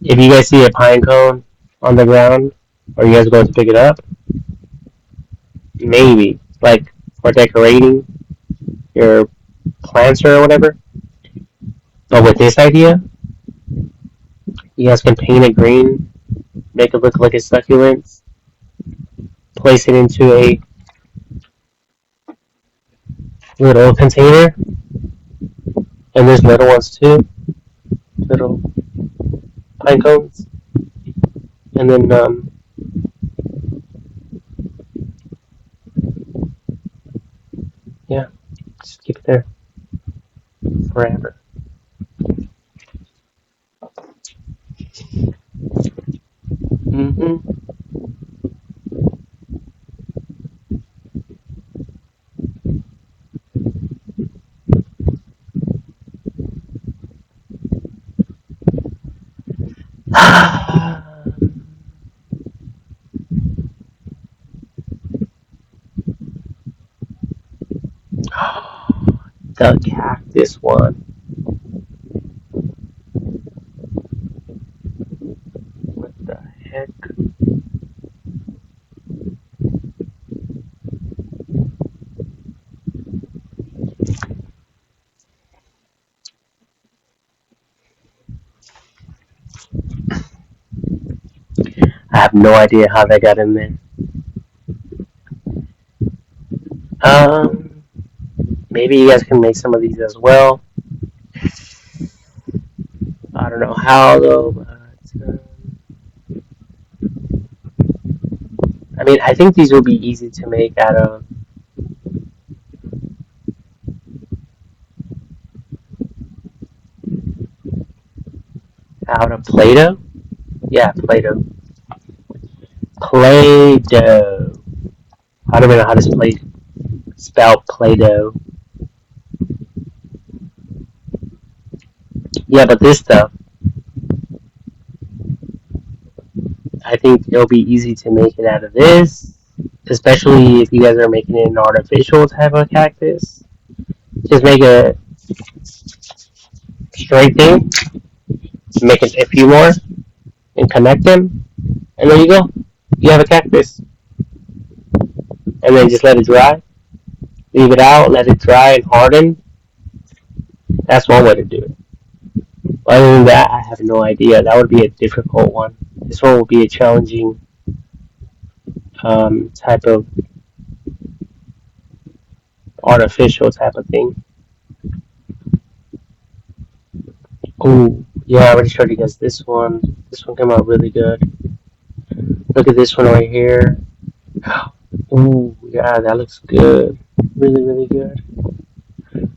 if you guys see a pine cone on the ground, are you guys going to pick it up? Maybe, like for decorating your plants or whatever. But with this idea, you guys can paint it green, make it look like a succulent, place it into a little container, and there's little ones too, little pine cones, and then yeah, just keep it there forever. Mm-hmm. The cactus one. What the heck? I have no idea how they got in there. Maybe you guys can make some of these as well. don't know how though, but I mean, I think these will be easy to make out of Play-Doh. Yeah, Play-Doh. Play-Doh. I don't even know how to spell Play-Doh. Yeah, but this stuff, I think it'll be easy to make it out of this, especially if you guys are making it an artificial type of cactus. Just make a straight thing, make a few more, and connect them, and there you go. You have a cactus. And then just let it dry. Leave it out, let it dry and harden. That's one way to do it. Other than that, I have no idea. That would be a difficult one. This one will be a challenging type of artificial type of thing. Oh, yeah, I already showed you guys this one. This one came out really good. Look at this one right here. Oh, yeah, that looks good. Really, really good.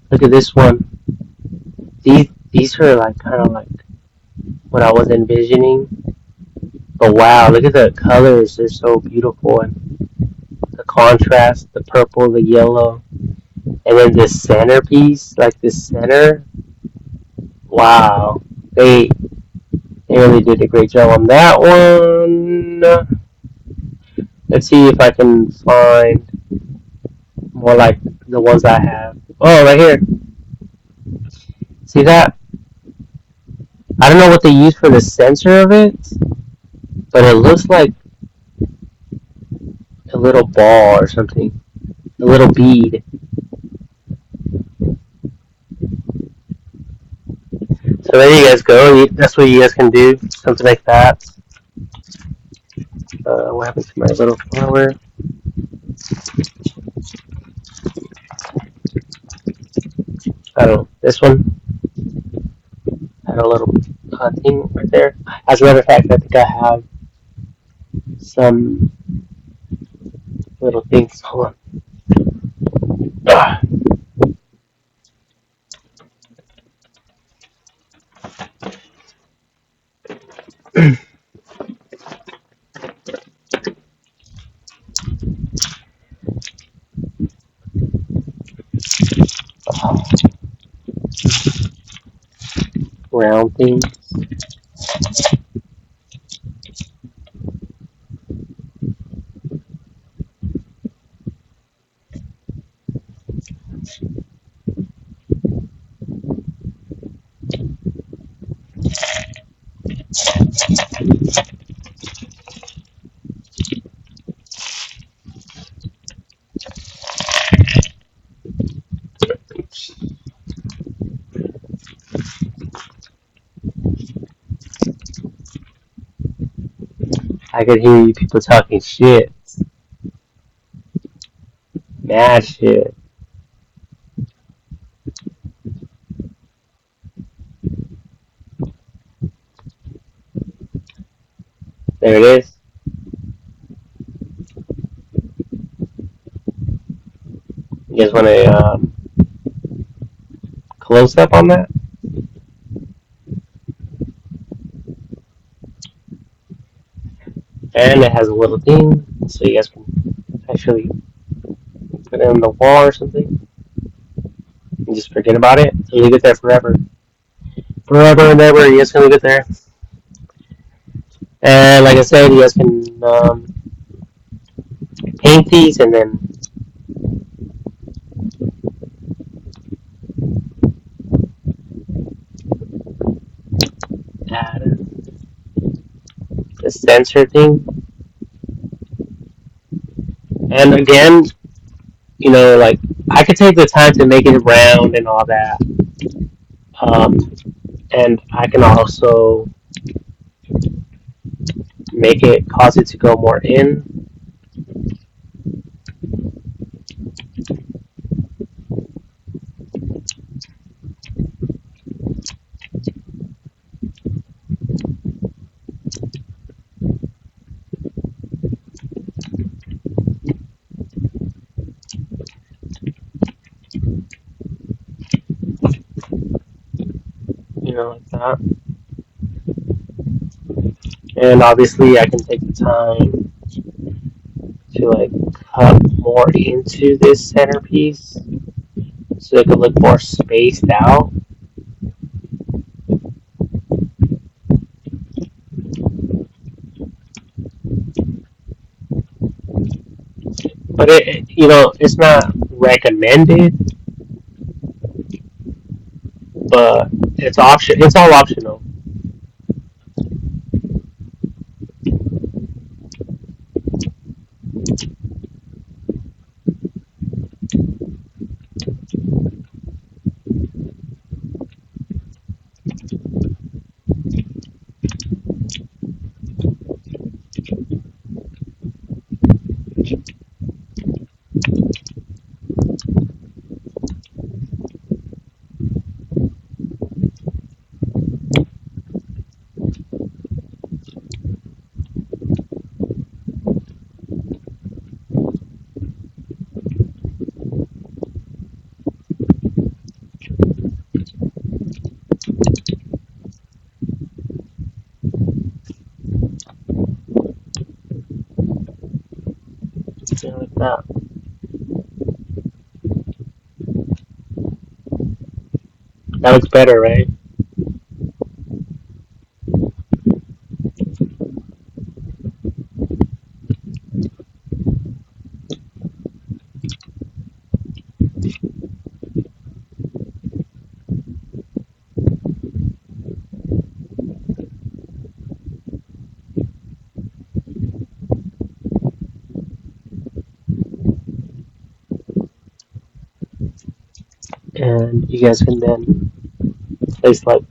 Look at this one. These are like kind of like what I was envisioning. But wow, look at the colors. They're so beautiful. And the contrast, the purple, the yellow. And then this centerpiece, like this center. Wow. They really did a great job on that one. Let's see if I can find more like the ones I have. Oh, right here. See that? I don't know what they use for the center of it, but it looks like a little ball or something. A little bead. So there you guys go. That's what you guys can do. Something like that. What happened to my little flower? I don't know. This one had a little thing right there. As a matter of fact, I think I have some little things. Hold on. Ah, round things. I could hear you people talking shit. Mad shit. There it is. You guys want a close up on that? And it has a little thing, so you guys can actually put it on the wall or something and just forget about it. So leave it there forever. Forever and ever, you guys can leave it there. And like I said, you guys can paint these and then add the sensor thing. And again, like I could take the time to make it round and all that. Um, and I can also make it cause it to go more in. like that. And obviously, I can take the time to like cut more into this centerpiece so it could look more spaced out. But it's not recommended, but it's option. It's all optional. Like that. That looks better, right? And you guys can then place like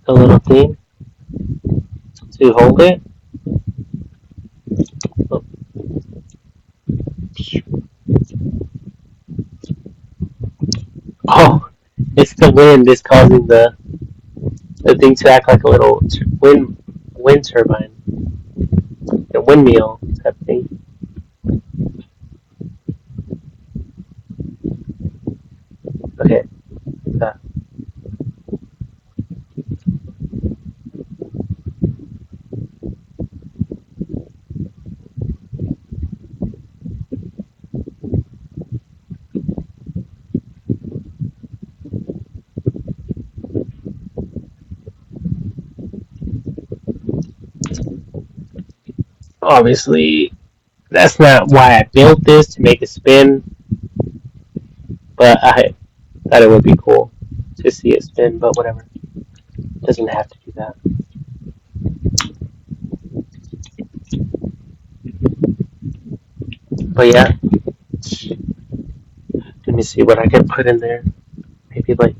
a little thing to hold it. Oh, it's the wind. It's causing the thing to act like a little wind turbine, a windmill type thing. Okay, that. Obviously, that's not why I built this to make it spin, but I thought it would be cool to see it spin. But whatever, it doesn't have to do that. But yeah, let me see what I can put in there. Maybe like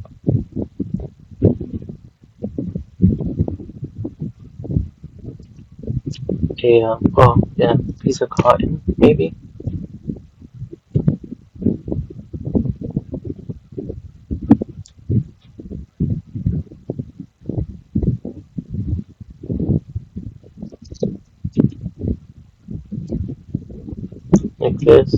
a piece of cotton, maybe like this.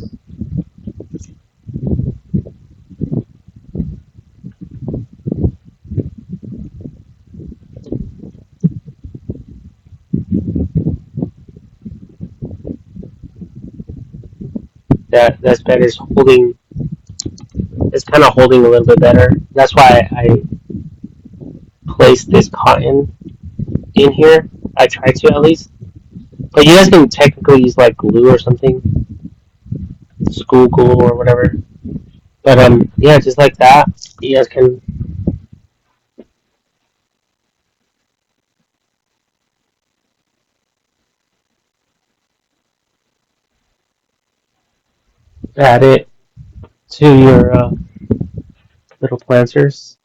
That's better. It's holding. It's kind of holding a little bit better. That's why I placed this cotton in here. I tried to at least. But you guys can technically use like glue or something, school glue or whatever. But yeah, just like that, you guys can add it to your little planters.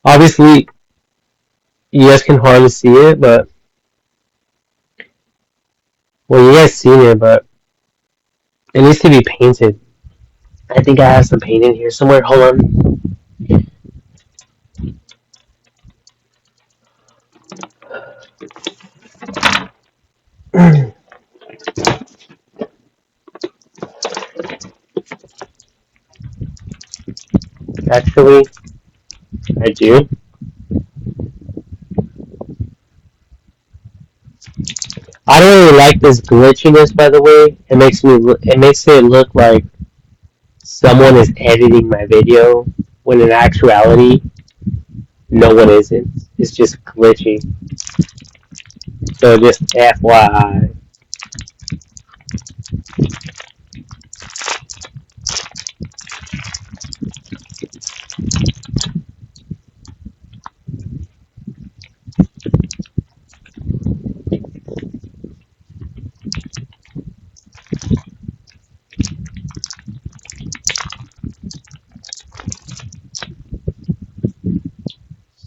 Obviously, you guys can hardly see it, but well, you guys seen it, but it needs to be painted. I think I have some paint in here somewhere. Hold on. Actually, I do. I don't really like this glitchiness, by the way. It makes it look like someone is editing my video when in actuality no one isn't. It's just glitchy. So just FYI.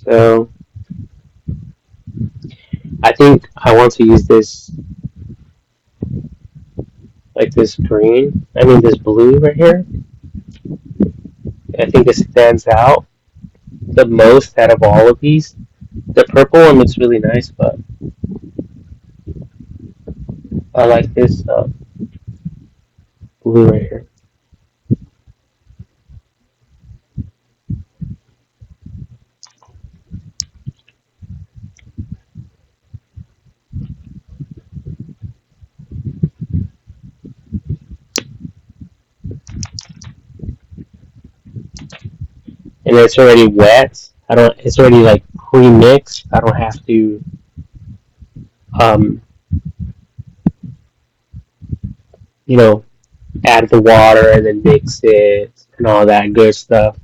So I think I want to use this like this green. I mean this blue right here. I think it stands out the most out of all of these. The purple one looks really nice, but I like this blue right here. And it's already wet. I don't. It's already like pre-mixed. I don't have to um, you know, add the water and then mix it and all that good stuff.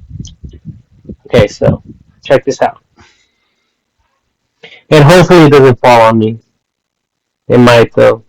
Okay, so check this out. And hopefully it doesn't fall on me. It might though.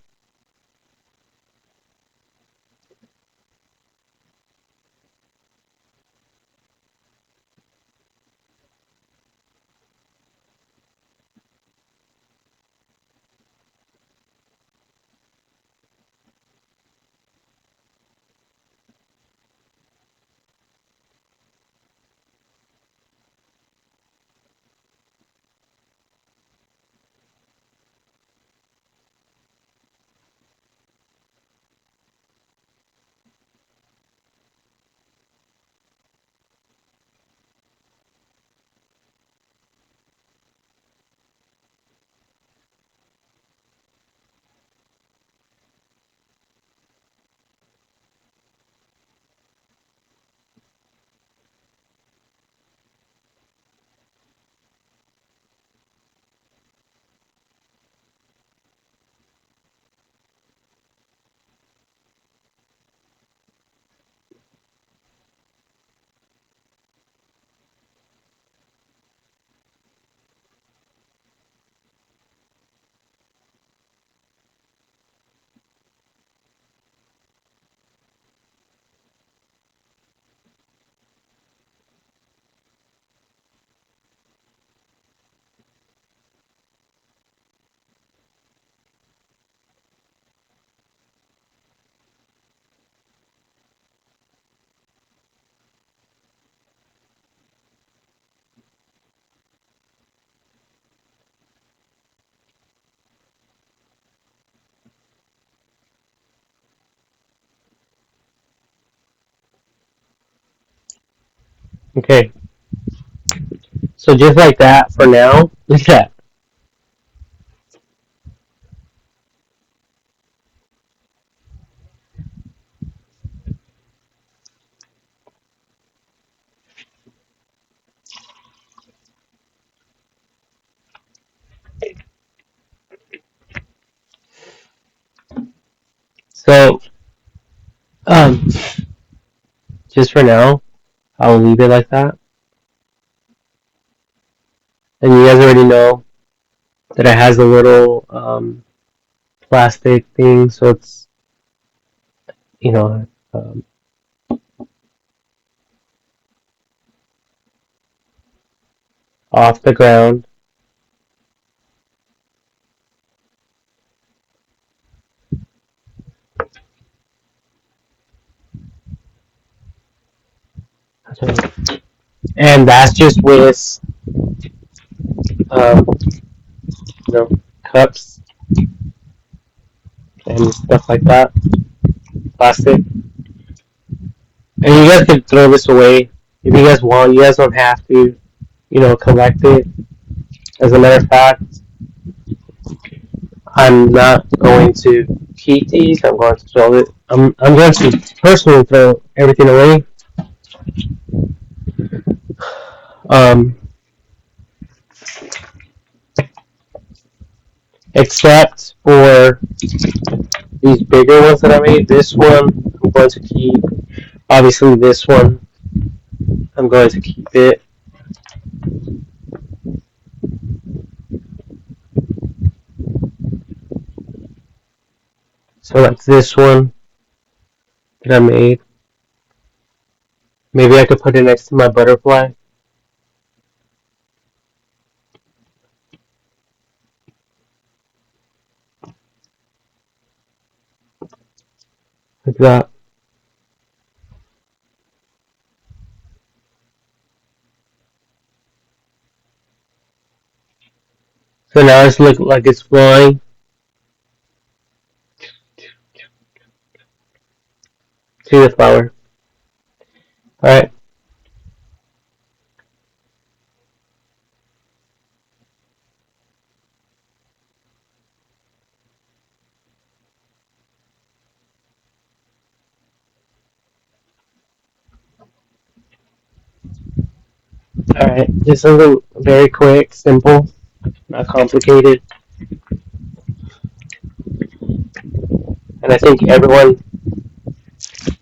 Okay, so just like that for now. Look at that. So um, just for now, I'll leave it like that. And you guys already know that it has a little plastic thing, so it's you know um, off the ground. And that's just with um, you know, cups and stuff like that, plastic. And you guys could throw this away, If you guys want, you guys don't have to, collect it. As a matter of fact, I'm not going to keep these. I'm going to throw it. I'm going to personally throw everything away. Um, except for these bigger ones that I made. This one I'm going to keep. Obviously, this one I'm going to keep it. So like this one that I made. Maybe I could put it next to my butterfly. Like that. So now it's look like it's flying. See the flower. Alright. Alright. Just something very quick, simple, not complicated. And I think everyone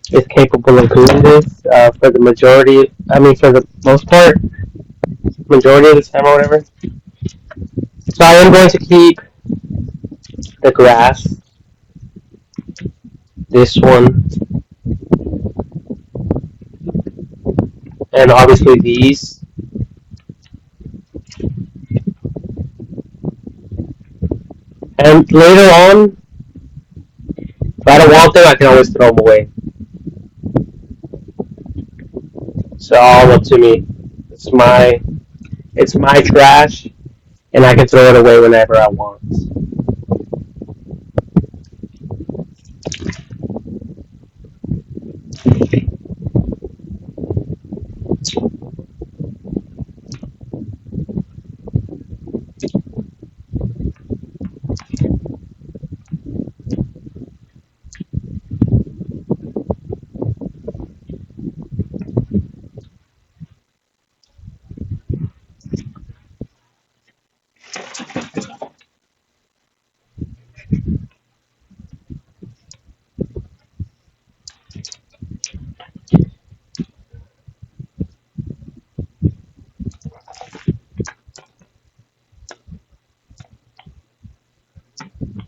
is capable of doing this for the majority, for the most part, majority of the time or whatever. So I am going to keep the grass, this one, and obviously these. And later on, if I don't want them, I can always throw them away. So all up to me. It's my trash, and I can throw it away whenever I want.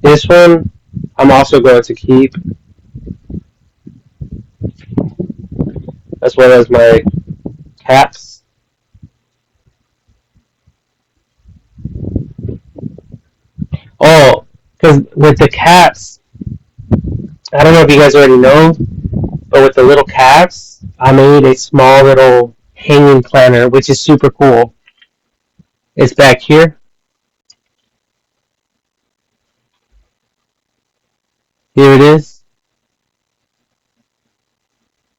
This one, I'm also going to keep, as well as my caps. Oh, because with the caps, I don't know if you guys already know, but with the little caps, I made a small little hanging planter, which is super cool. It's back here. Here it is.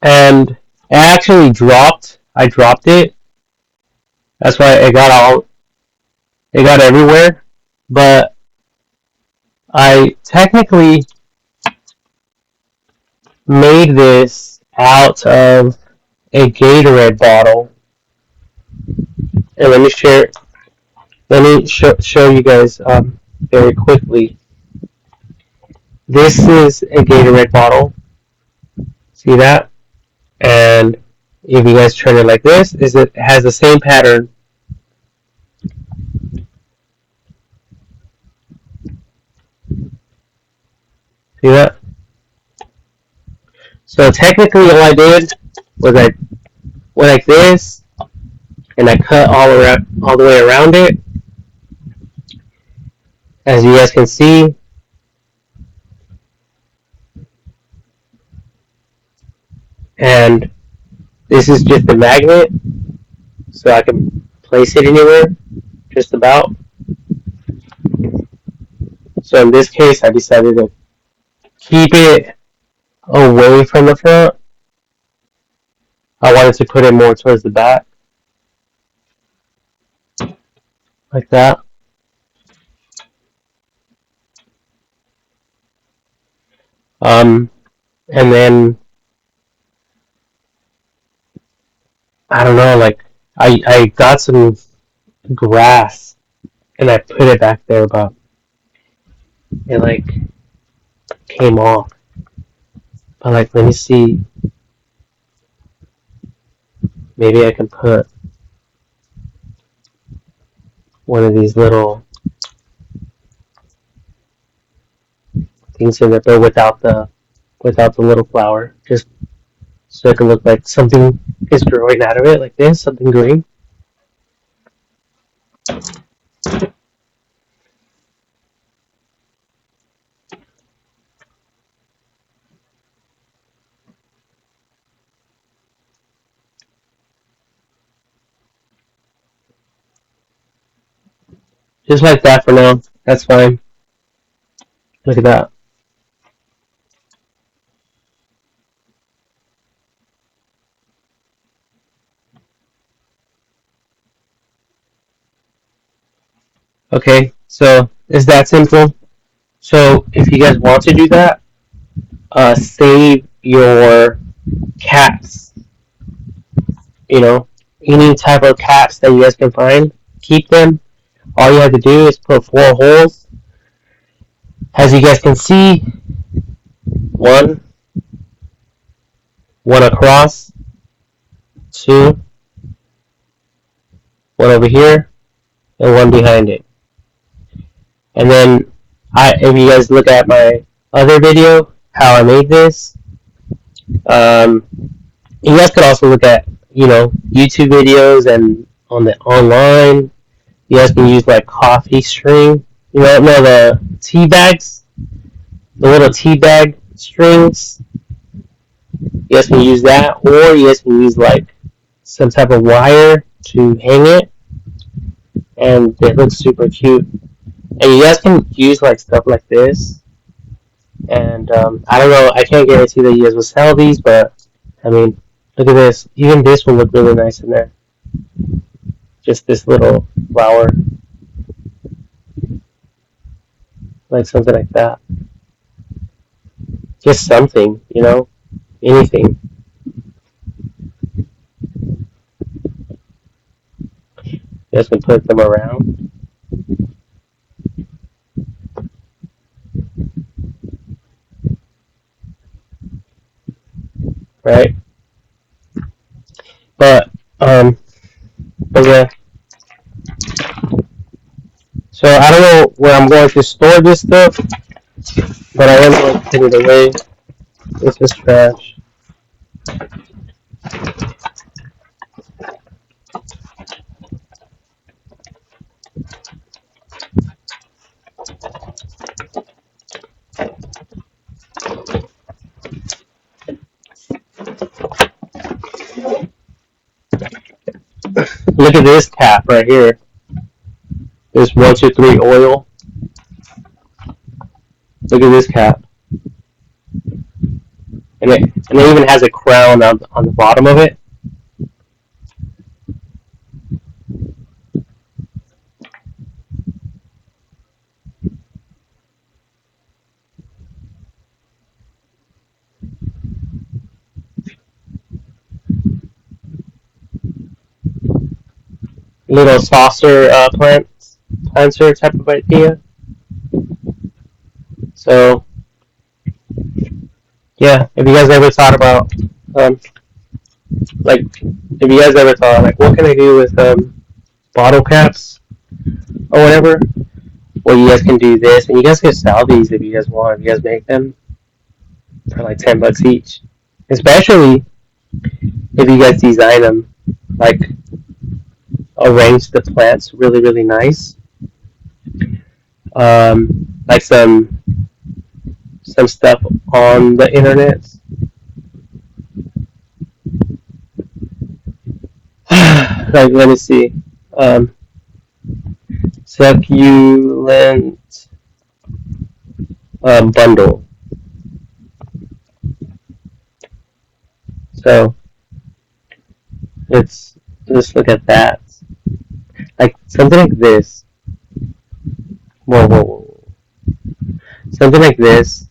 And it actually dropped. I dropped it. That's why it got everywhere. But I technically made this out of a Gatorade bottle. And let me show you guys very quickly. This is a Gatorade bottle. See that? And if you guys turn it like this, it has the same pattern. See that? So technically all I did was I went like this, and I cut all the way around it. As you guys can see, and this is just a magnet, so I can place it anywhere, just about. So in this case, I decided to keep it away from the front. I wanted to put it more towards the back, like that. Um, and then I don't know, like I got some grass and I put it back there, but it like came off. But like, let me see, maybe I can put one of these little things in there, but without the little flower, just so it can look like something is growing out of it, like this, something green. Just like that for now. That's fine. Look at that. Okay, so it's that simple. So if you guys want to do that, save your caps. You know, any type of caps that you guys can find, keep them. All you have to do is put 4 holes. As you guys can see, one, one across, two, one over here, and one behind it. And then, if you guys look at my other video, how I made this, um, you guys could also look at, YouTube videos and on the online. You guys can use like coffee string. No, the tea bags, the little tea bag strings. You guys can use that, or you guys can use like some type of wire to hang it, and it looks super cute. And you guys can use like stuff like this. And I don't know, I can't guarantee that you guys will sell these, but I mean, look at this. Even this will look really nice in there. Just this little flower, like something like that. Just something, anything. You guys can put them around. Right? But, um, but yeah. So I don't know where I'm going to store this stuff, but I am going to put it away. This is trash. Look at this cap right here. This 123 oil. Look at this cap. And it even has a crown on the bottom of it. Little saucer planter type of idea. So yeah, if you guys ever thought about like if you guys ever thought like what can I do with bottle caps or whatever, well you guys can do this, and you guys can sell these if you guys want. If you guys make them for like $10 each, especially if you guys design them, like arrange the plants really really nice, like some stuff on the internet. Like let me see, succulent bundle. So let's just look at that. Like something like this. Whoa, whoa, whoa. Something like this.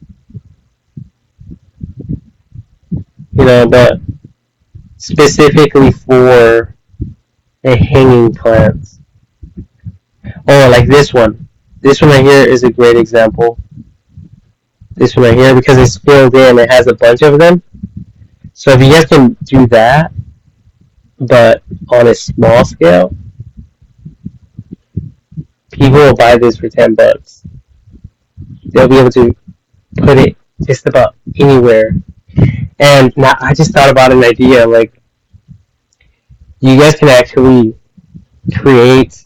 But specifically for a hanging plant. Oh, like this one. This one right here is a great example. This one right here, because it's filled in, it has a bunch of them. So if you guys can do that, but on a small scale, people will buy this for $10. They'll be able to put it just about anywhere. And now I just thought about an idea. Like, you guys can actually create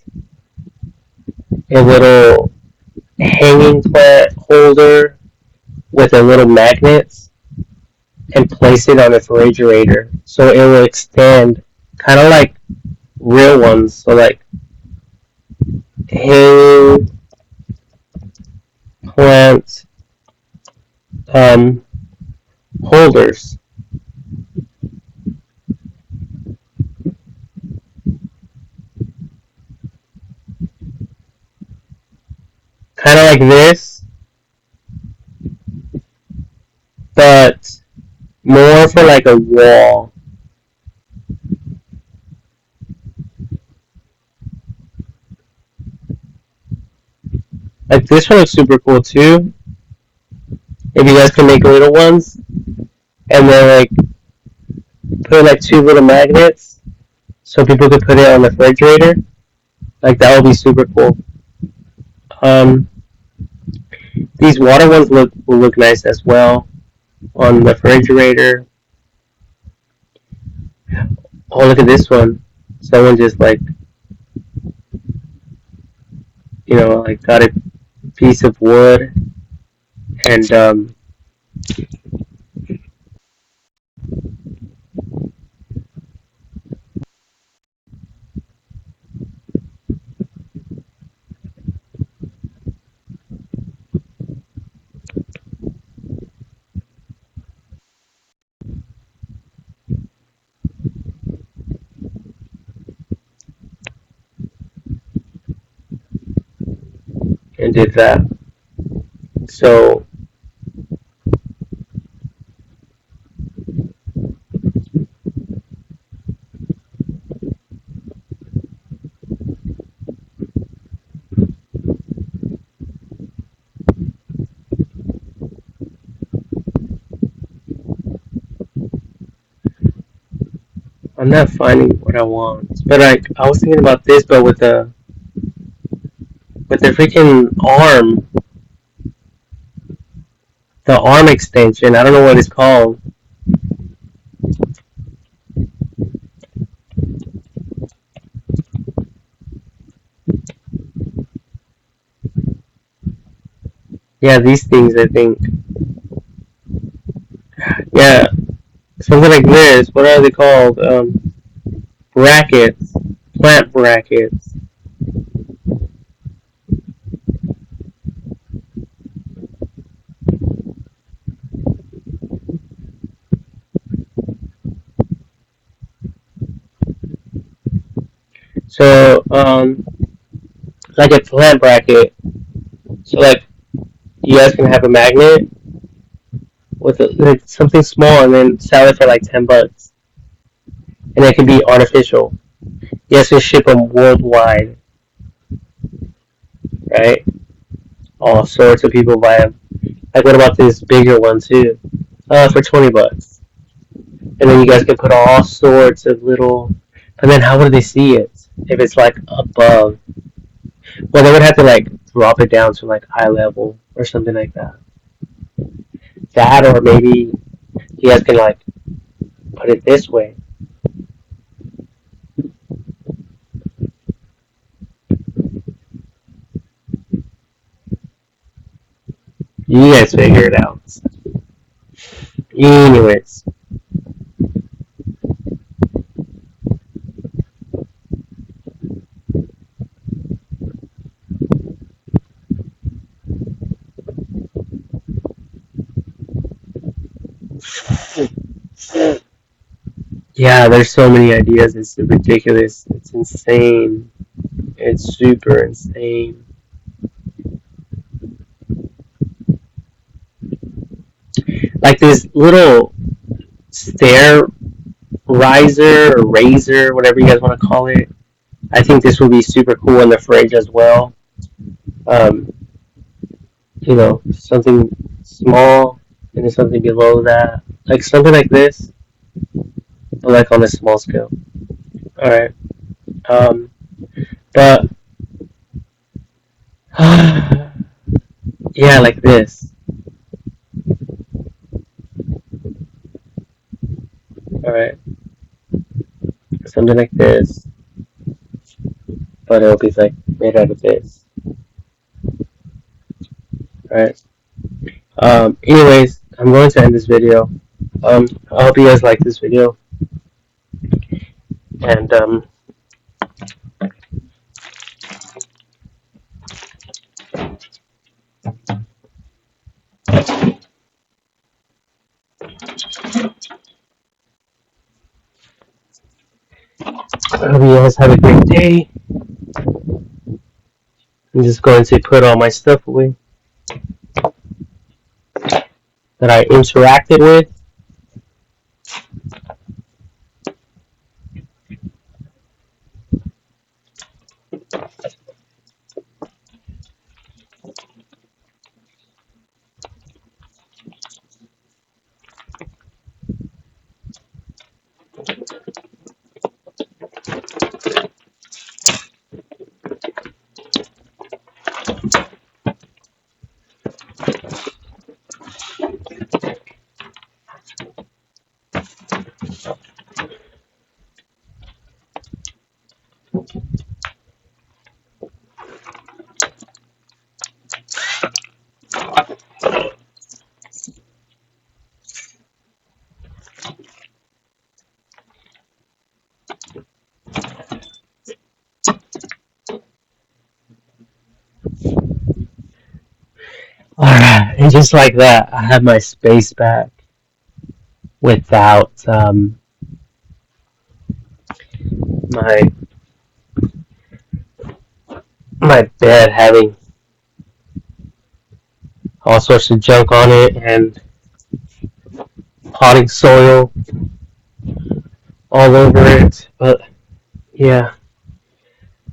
a little hanging plant holder with a little magnets and place it on the refrigerator so it will extend, kind of like real ones. So like hanging plant um, holders. Kind of like this, but more for like a wall. Like this one looks super cool too. If you guys can make little ones and then like put like two little magnets so people could put it on the refrigerator, like that would be super cool. Um, these water ones will look nice as well on the refrigerator. Oh, look at this one. Someone just like like got a piece of wood and did that. So I'm not finding what I want. But I was thinking about this, but with the freaking arm, the arm extension. I don't know what it's called. Yeah, these things. I think. Yeah, something like this. What are they called? Brackets, plant brackets. So like a plant bracket. So like you guys can have a magnet with like something small and then sell it for like $10, and it can be artificial. You guys can ship them worldwide, right? All sorts of people buy them. Like what about this bigger one too? For $20, and then you guys can put all sorts of little. But then how would they see it if it's like above? Well, they would have to like drop it down to like eye level or something like that. That or maybe you guys can like put it this way. You guys figure it out. Anyways, Yeah, there's so many ideas. It's ridiculous. It's insane. It's super insane. Like this little stair riser or razor, whatever you guys want to call it. I think this would be super cool in the fridge as well. Um, something small and then something below that, like something like this, but like on a small scale. All right. Um, but yeah, like this. All right, something like this, but it'll be like made out of this. All right. Anyways, I'm going to end this video. I hope you guys like this video, and I hope you guys have a great day. I'm just going to put all my stuff away that I interacted with. Alright, and just like that, I have my space back without my my bed having all sorts of junk on it and potting soil all over it. But yeah,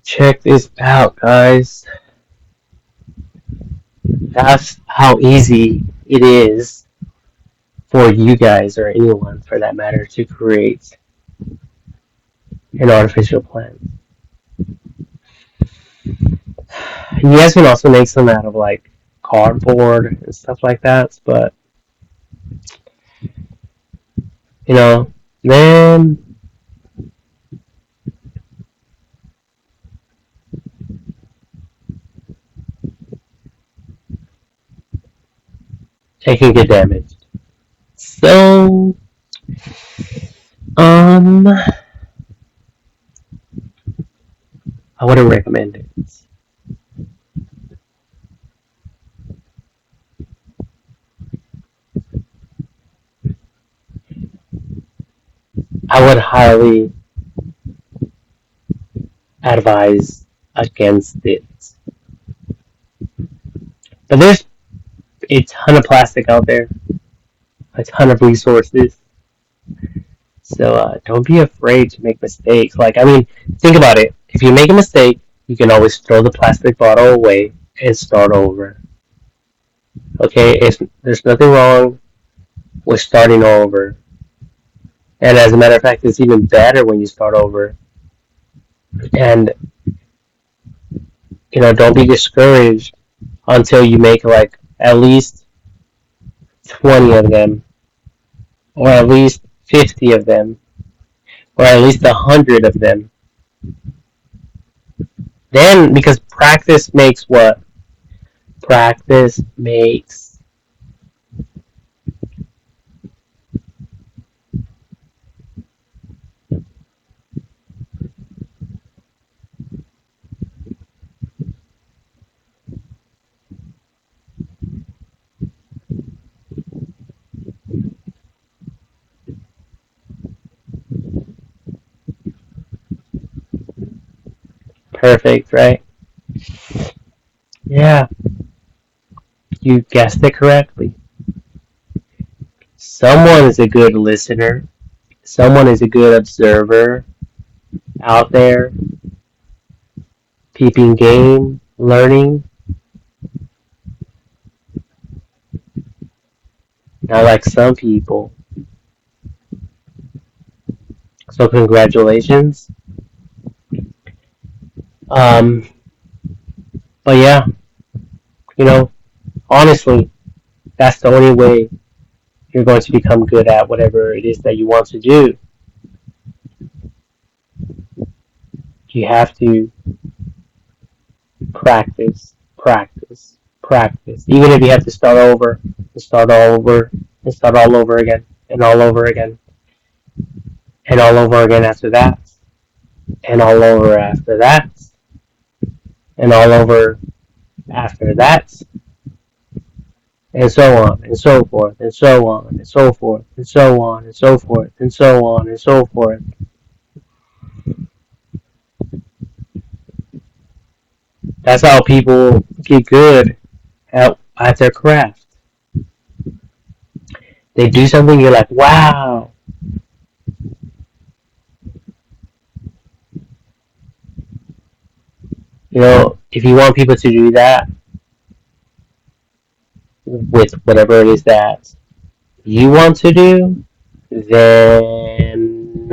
check this out, guys. That's how easy it is for you guys or anyone for that matter to create an artificial plant. You guys can also make some out of like cardboard and stuff like that, but you know, then it can get damaged. So, I wouldn't recommend it. I would highly advise against it. But there's a ton of plastic out there, a ton of resources. So don't be afraid to make mistakes. Like, I mean, think about it. If you make a mistake, you can always throw the plastic bottle away and start over. Okay, there's nothing wrong with starting over. And as a matter of fact, it's even better when you start over. And, don't be discouraged until you make like at least 20 of them, or at least 50 of them, or at least 100 of them. Then, because practice makes what? Practice makes Perfect, right? Yeah, you guessed it correctly. Someone is a good listener. Someone is a good observer out there, keeping game, learning. Not like some people. So congratulations. Um, but yeah, you know, honestly, that's the only way you're going to become good at whatever it is that you want to do. You have to practice, practice, practice. Even if you have to start over, and start all over, and start all over again, and all over again, and all over again after that, and all over after that, and all over after that, and so on, and so forth, and so on, and so forth, and so on, and so forth, and so on, and so forth. That's how people get good at their craft. They do something, you're like, wow. You know, if you want people to do that with whatever it is that you want to do, then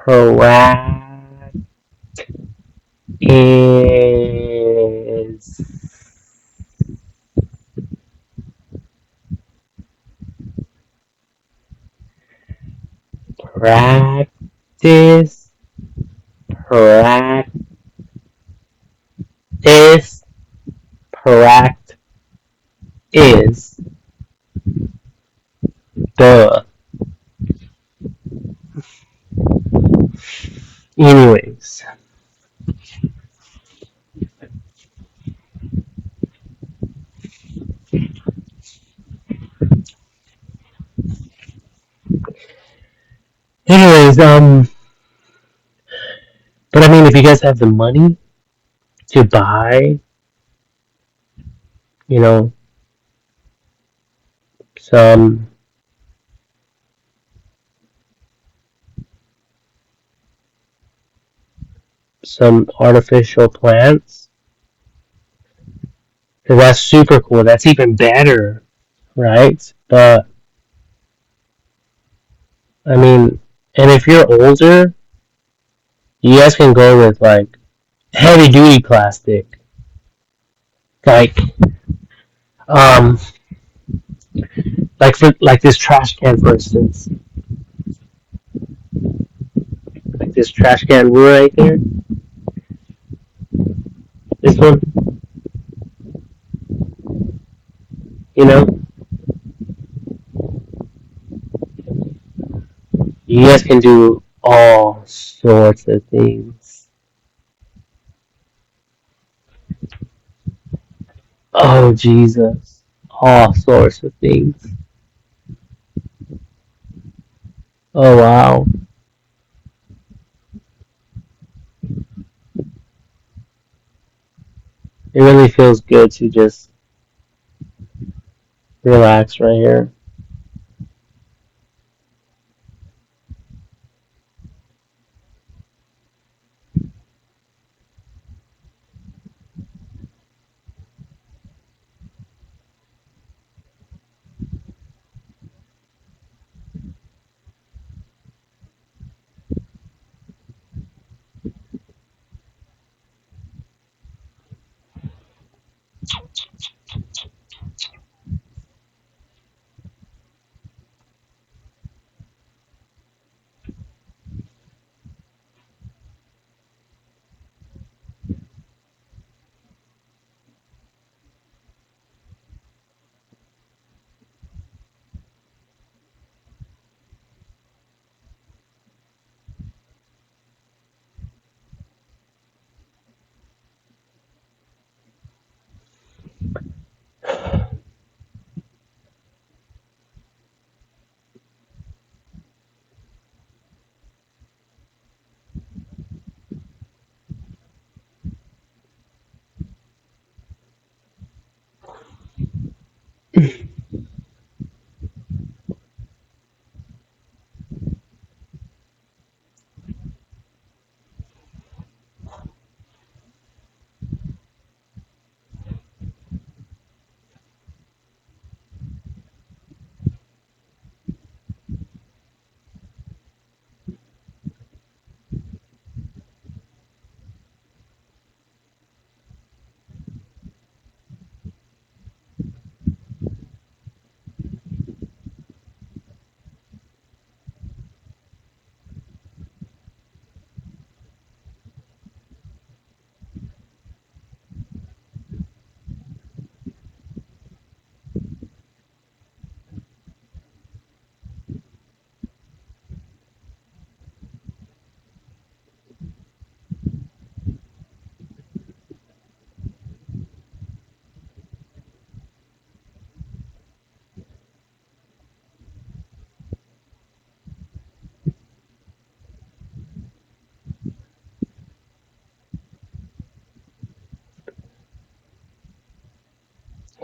practice practice practice practice duh. Anyways, but I mean, if you guys have the money to buy, you know, some artificial plants, then that's super cool. That's even better, right? But I mean, and if you're older, you guys can go with like heavy duty plastic, like um, like this trash can, for instance, like this trash can right here. This one, you know, you guys can do all sorts of things. Oh Jesus, all sorts of things. Oh wow, it really feels good to just relax right here.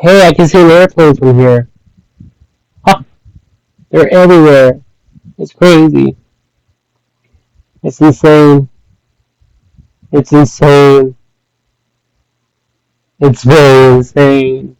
Hey, I can see an airplane from here. Ha! They're everywhere. It's crazy. It's insane. It's insane. It's very insane.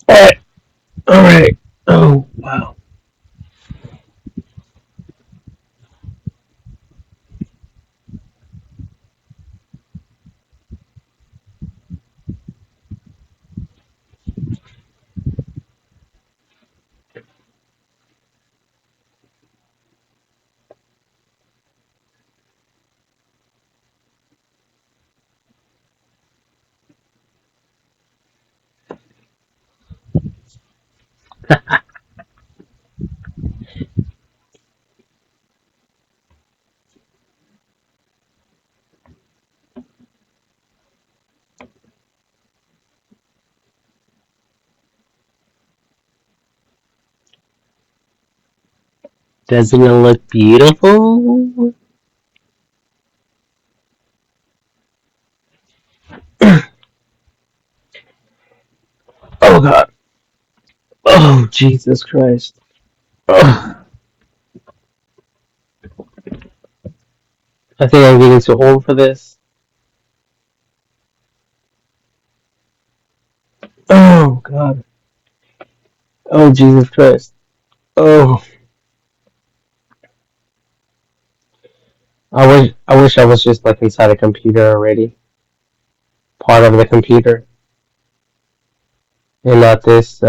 Alright, alright. Oh, wow. Doesn't it look beautiful? Oh, God. Oh, Jesus Christ. Oh, I think I'm getting too old for this. Oh, God. Oh, Jesus Christ. Oh, I wish I was just like inside a computer already. Part of the computer. And not this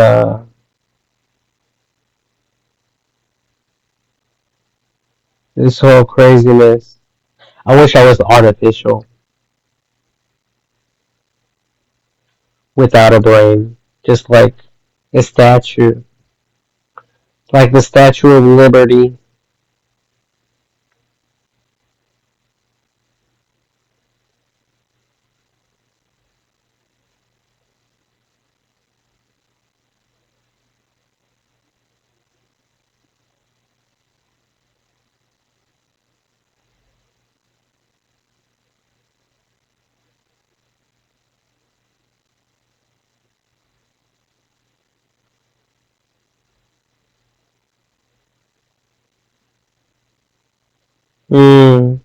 whole craziness. I wish I was artificial without a brain. Just like a statue. Like the Statue of Liberty. Mm.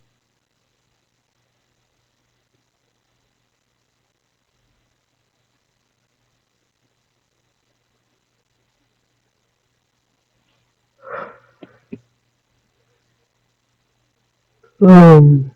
Um.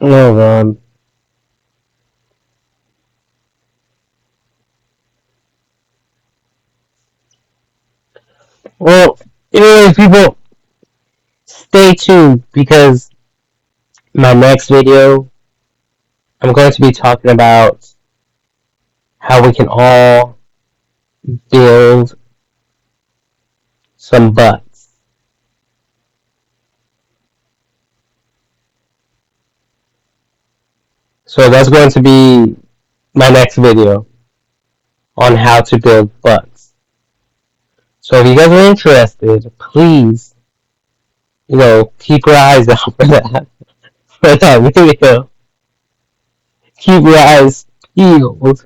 Oh god. Well, anyways, people, stay tuned because my next video, I'm going to be talking about how we can all build some butts. So that's going to be my next video on how to build butts. So if you guys are interested, please, keep your eyes out for that video. Keep your eyes peeled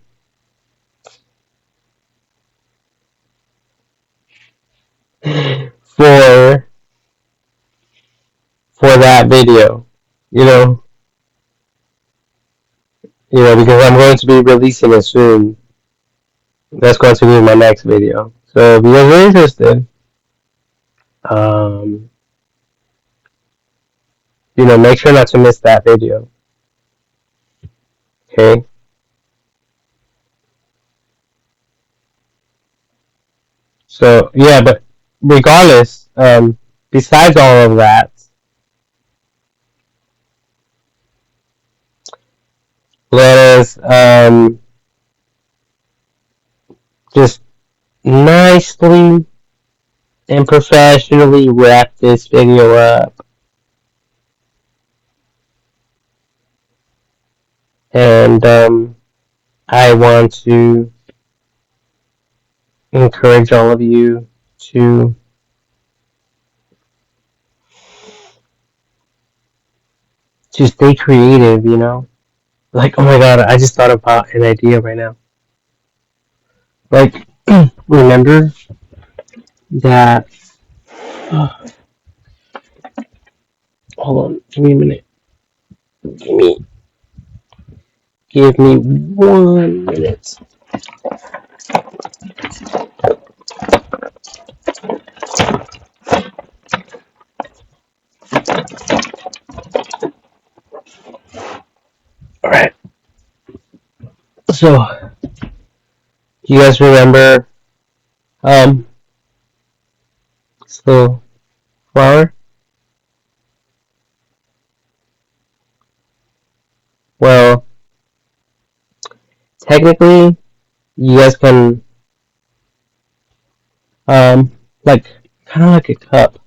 for for that video. You know, because I'm going to be releasing it soon. That's going to be my next video. So if you guys are interested, um, make sure not to miss that video. Okay. So yeah, but regardless, besides all of that, let us just nicely and professionally wrap this video up. And I want to encourage all of you to stay creative, Like, oh my god, I just thought about an idea right now. Like, remember that. Hold on, give me a minute. Give me 1 minute. Alright. So, you guys remember slow flower? Well, technically, you guys can like kind of like a cup.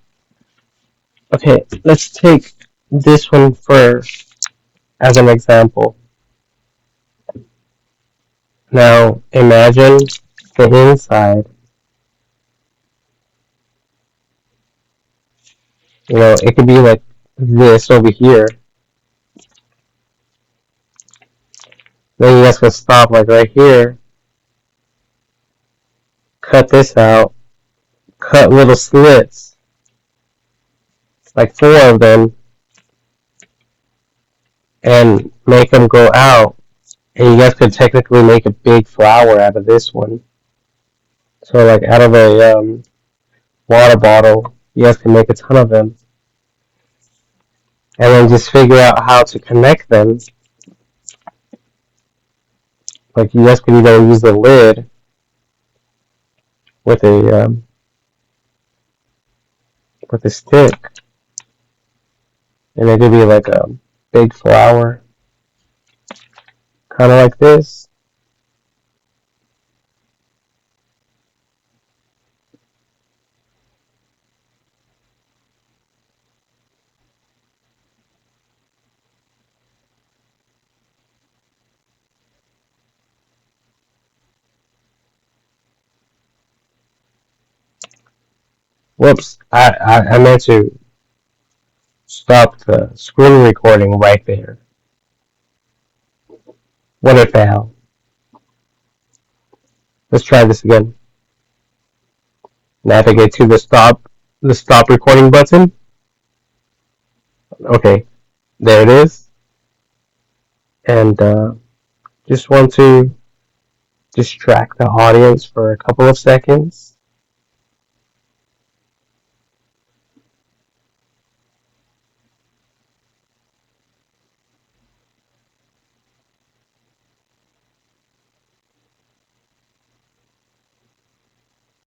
Okay, let's take this one first as an example. Now, imagine the inside. It could be like this over here. Then you guys can stop like right here. Cut this out. Cut little slits. Like 4 of them. And make them go out. And you guys could technically make a big flower out of this one. So like out of a water bottle, you guys can make a ton of them. And then just figure out how to connect them. Like you guys could either use the lid with a stick, and it could be like a big flower, kind of like this. Whoops, I meant to stop the screen recording right there. What a fail. Let's try this again. Navigate to the stop recording button. Okay, there it is. And just want to distract the audience for a couple of seconds.